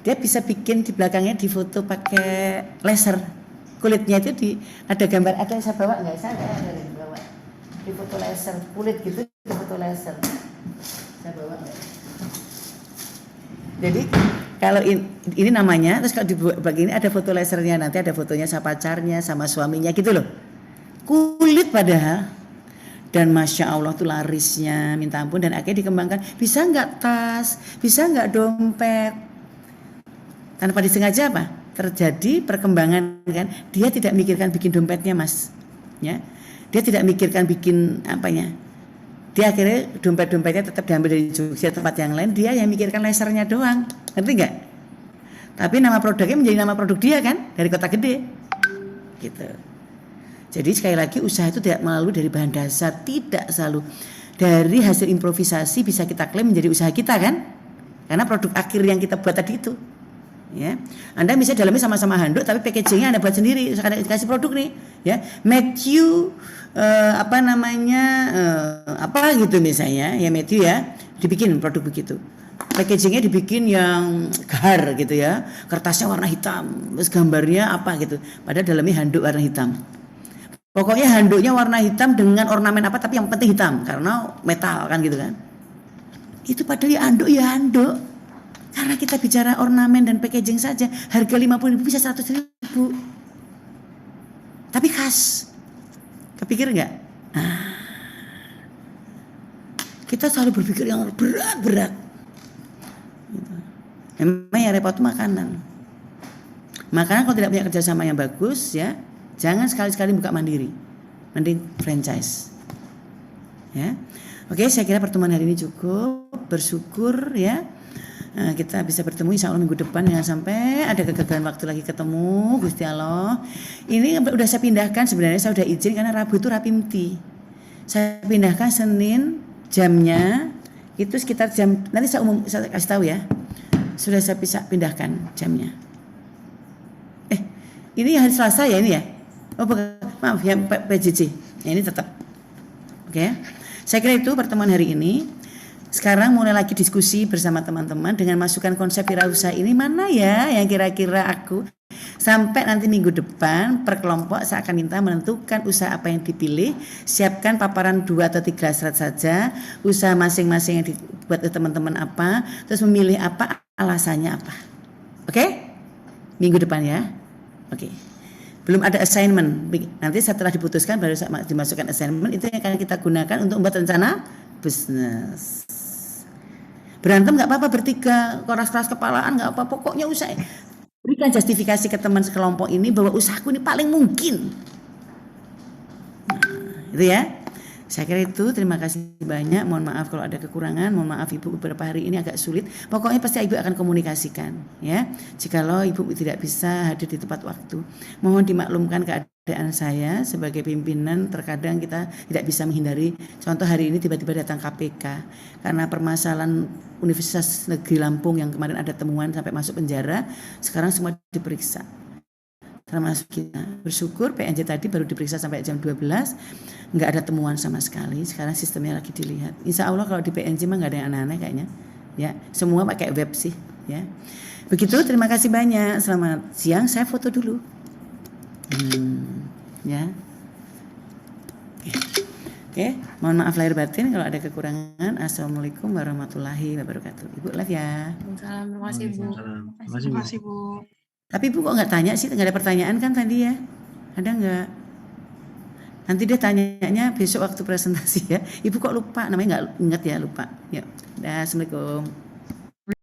Dia bisa bikin di belakangnya di foto pakai laser. Kulitnya itu ada gambar, ada yang saya bawa enggak? Saya ada yang bawa. Di foto laser kulit gitu, di foto laser. Saya bawa enggak? Jadi kalau ini namanya, terus kalau di bagian ini ada foto lasernya, nanti ada fotonya sama pacarnya, sama suaminya gitu loh. Kulit padahal. Dan Masya Allah tuh larisnya minta ampun, dan akhirnya dikembangkan. Bisa nggak tas, bisa nggak dompet. Tanpa disengaja apa? Terjadi perkembangan kan. Dia tidak mikirkan bikin dompetnya mas. Ya. Dia tidak mikirkan bikin apanya. Dia akhirnya dompet-dompetnya tetap diambil dari Jogja tempat yang lain, dia yang mikirkan lasernya doang, ngerti nggak? Tapi nama produknya menjadi nama produk dia kan, dari Kota Gede, gitu. Jadi sekali lagi usaha itu tidak melalui dari bahan dasar, tidak selalu dari hasil improvisasi bisa kita klaim menjadi usaha kita kan, karena produk akhir yang kita buat tadi itu. Ya, Anda bisa dalamnya sama-sama handuk, tapi packagingnya Anda buat sendiri. Sekarang dikasih produk nih, ya, Matthew apa gitu misalnya, ya Matthew ya, dibikin produk begitu. Packagingnya dibikin yang gahar gitu ya, kertasnya warna hitam, terus gambarnya apa gitu. Padahal dalamnya handuk warna hitam. Pokoknya handuknya warna hitam dengan ornamen apa, tapi yang penting hitam karena metal kan gitu kan. Itu padahal ya handuk. Karena kita bicara ornamen dan packaging saja, harga 50.000 bisa 100.000. Tapi khas. Kepikir enggak? Nah, kita selalu berpikir yang berat-berat. Memang yang repot makanan. Makanan kalau tidak punya kerjasama yang bagus ya, jangan sekali-sekali buka mandiri. Mending franchise. Ya. Oke, saya kira pertemuan hari ini cukup. Bersyukur ya. Nah, kita bisa bertemu insya Allah minggu depan, jangan sampai ada kegagalan waktu lagi ketemu Gusti Allah. Ini udah saya pindahkan, sebenarnya saya udah izin karena Rabu itu Rapimti. Saya pindahkan Senin jamnya itu sekitar jam, nanti saya kasih tahu ya. Sudah saya bisa pindahkan jamnya. Ini hari Selasa ya ini ya. Oh bukan, maaf ya PJJ. Ya, ini tetap. Oke. Saya kira itu pertemuan hari ini. Sekarang mulai lagi diskusi bersama teman-teman dengan masukan konsep wirausaha ini mana ya yang kira-kira aku sampai nanti minggu depan per kelompok saya akan minta menentukan usaha apa yang dipilih, siapkan paparan 2 atau 3 slide saja usaha masing-masing yang dibuat oleh teman-teman apa, terus memilih apa, alasannya apa. Oke? Minggu depan ya. Oke. Belum ada assignment, nanti setelah diputuskan baru dimasukkan assignment, itu yang akan kita gunakan untuk membuat rencana bisnis. Berantem nggak apa-apa, bertiga, keras-keras kepalaan nggak apa, pokoknya usaha. Berikan justifikasi ke teman sekelompok ini bahwa usahaku ini paling mungkin. Nah, itu ya. Saya kira itu, terima kasih banyak. Mohon maaf kalau ada kekurangan, mohon maaf Ibu beberapa hari ini agak sulit. Pokoknya pasti Ibu akan komunikasikan ya. Jikalau Ibu tidak bisa hadir di tepat waktu, mohon dimaklumkan keadaan saya sebagai pimpinan. Terkadang kita tidak bisa menghindari. Contoh hari ini tiba-tiba datang KPK karena permasalahan Universitas Negeri Lampung yang kemarin ada temuan sampai masuk penjara. Sekarang semua diperiksa. Termasuk kita bersyukur PNJ tadi baru diperiksa sampai jam 12, nggak ada temuan sama sekali. Sekarang sistemnya lagi dilihat. Insya Allah kalau di PNJ mah nggak ada yang aneh-aneh kayaknya ya, semua pakai web sih ya. Begitu, terima kasih banyak. Selamat siang, saya foto dulu ya. Oke, mohon maaf lahir batin kalau ada kekurangan. Assalamualaikum warahmatullahi wabarakatuh. Ibu live ya. Terima kasih Bu. Terima kasih Bu. Tapi Ibu kok nggak tanya sih? Nggak ada pertanyaan kan tadi ya? Ada nggak? Nanti dia tanyanya besok waktu presentasi ya. Ibu kok lupa? Namanya nggak ingat ya, lupa. Ya, dah, assalamualaikum.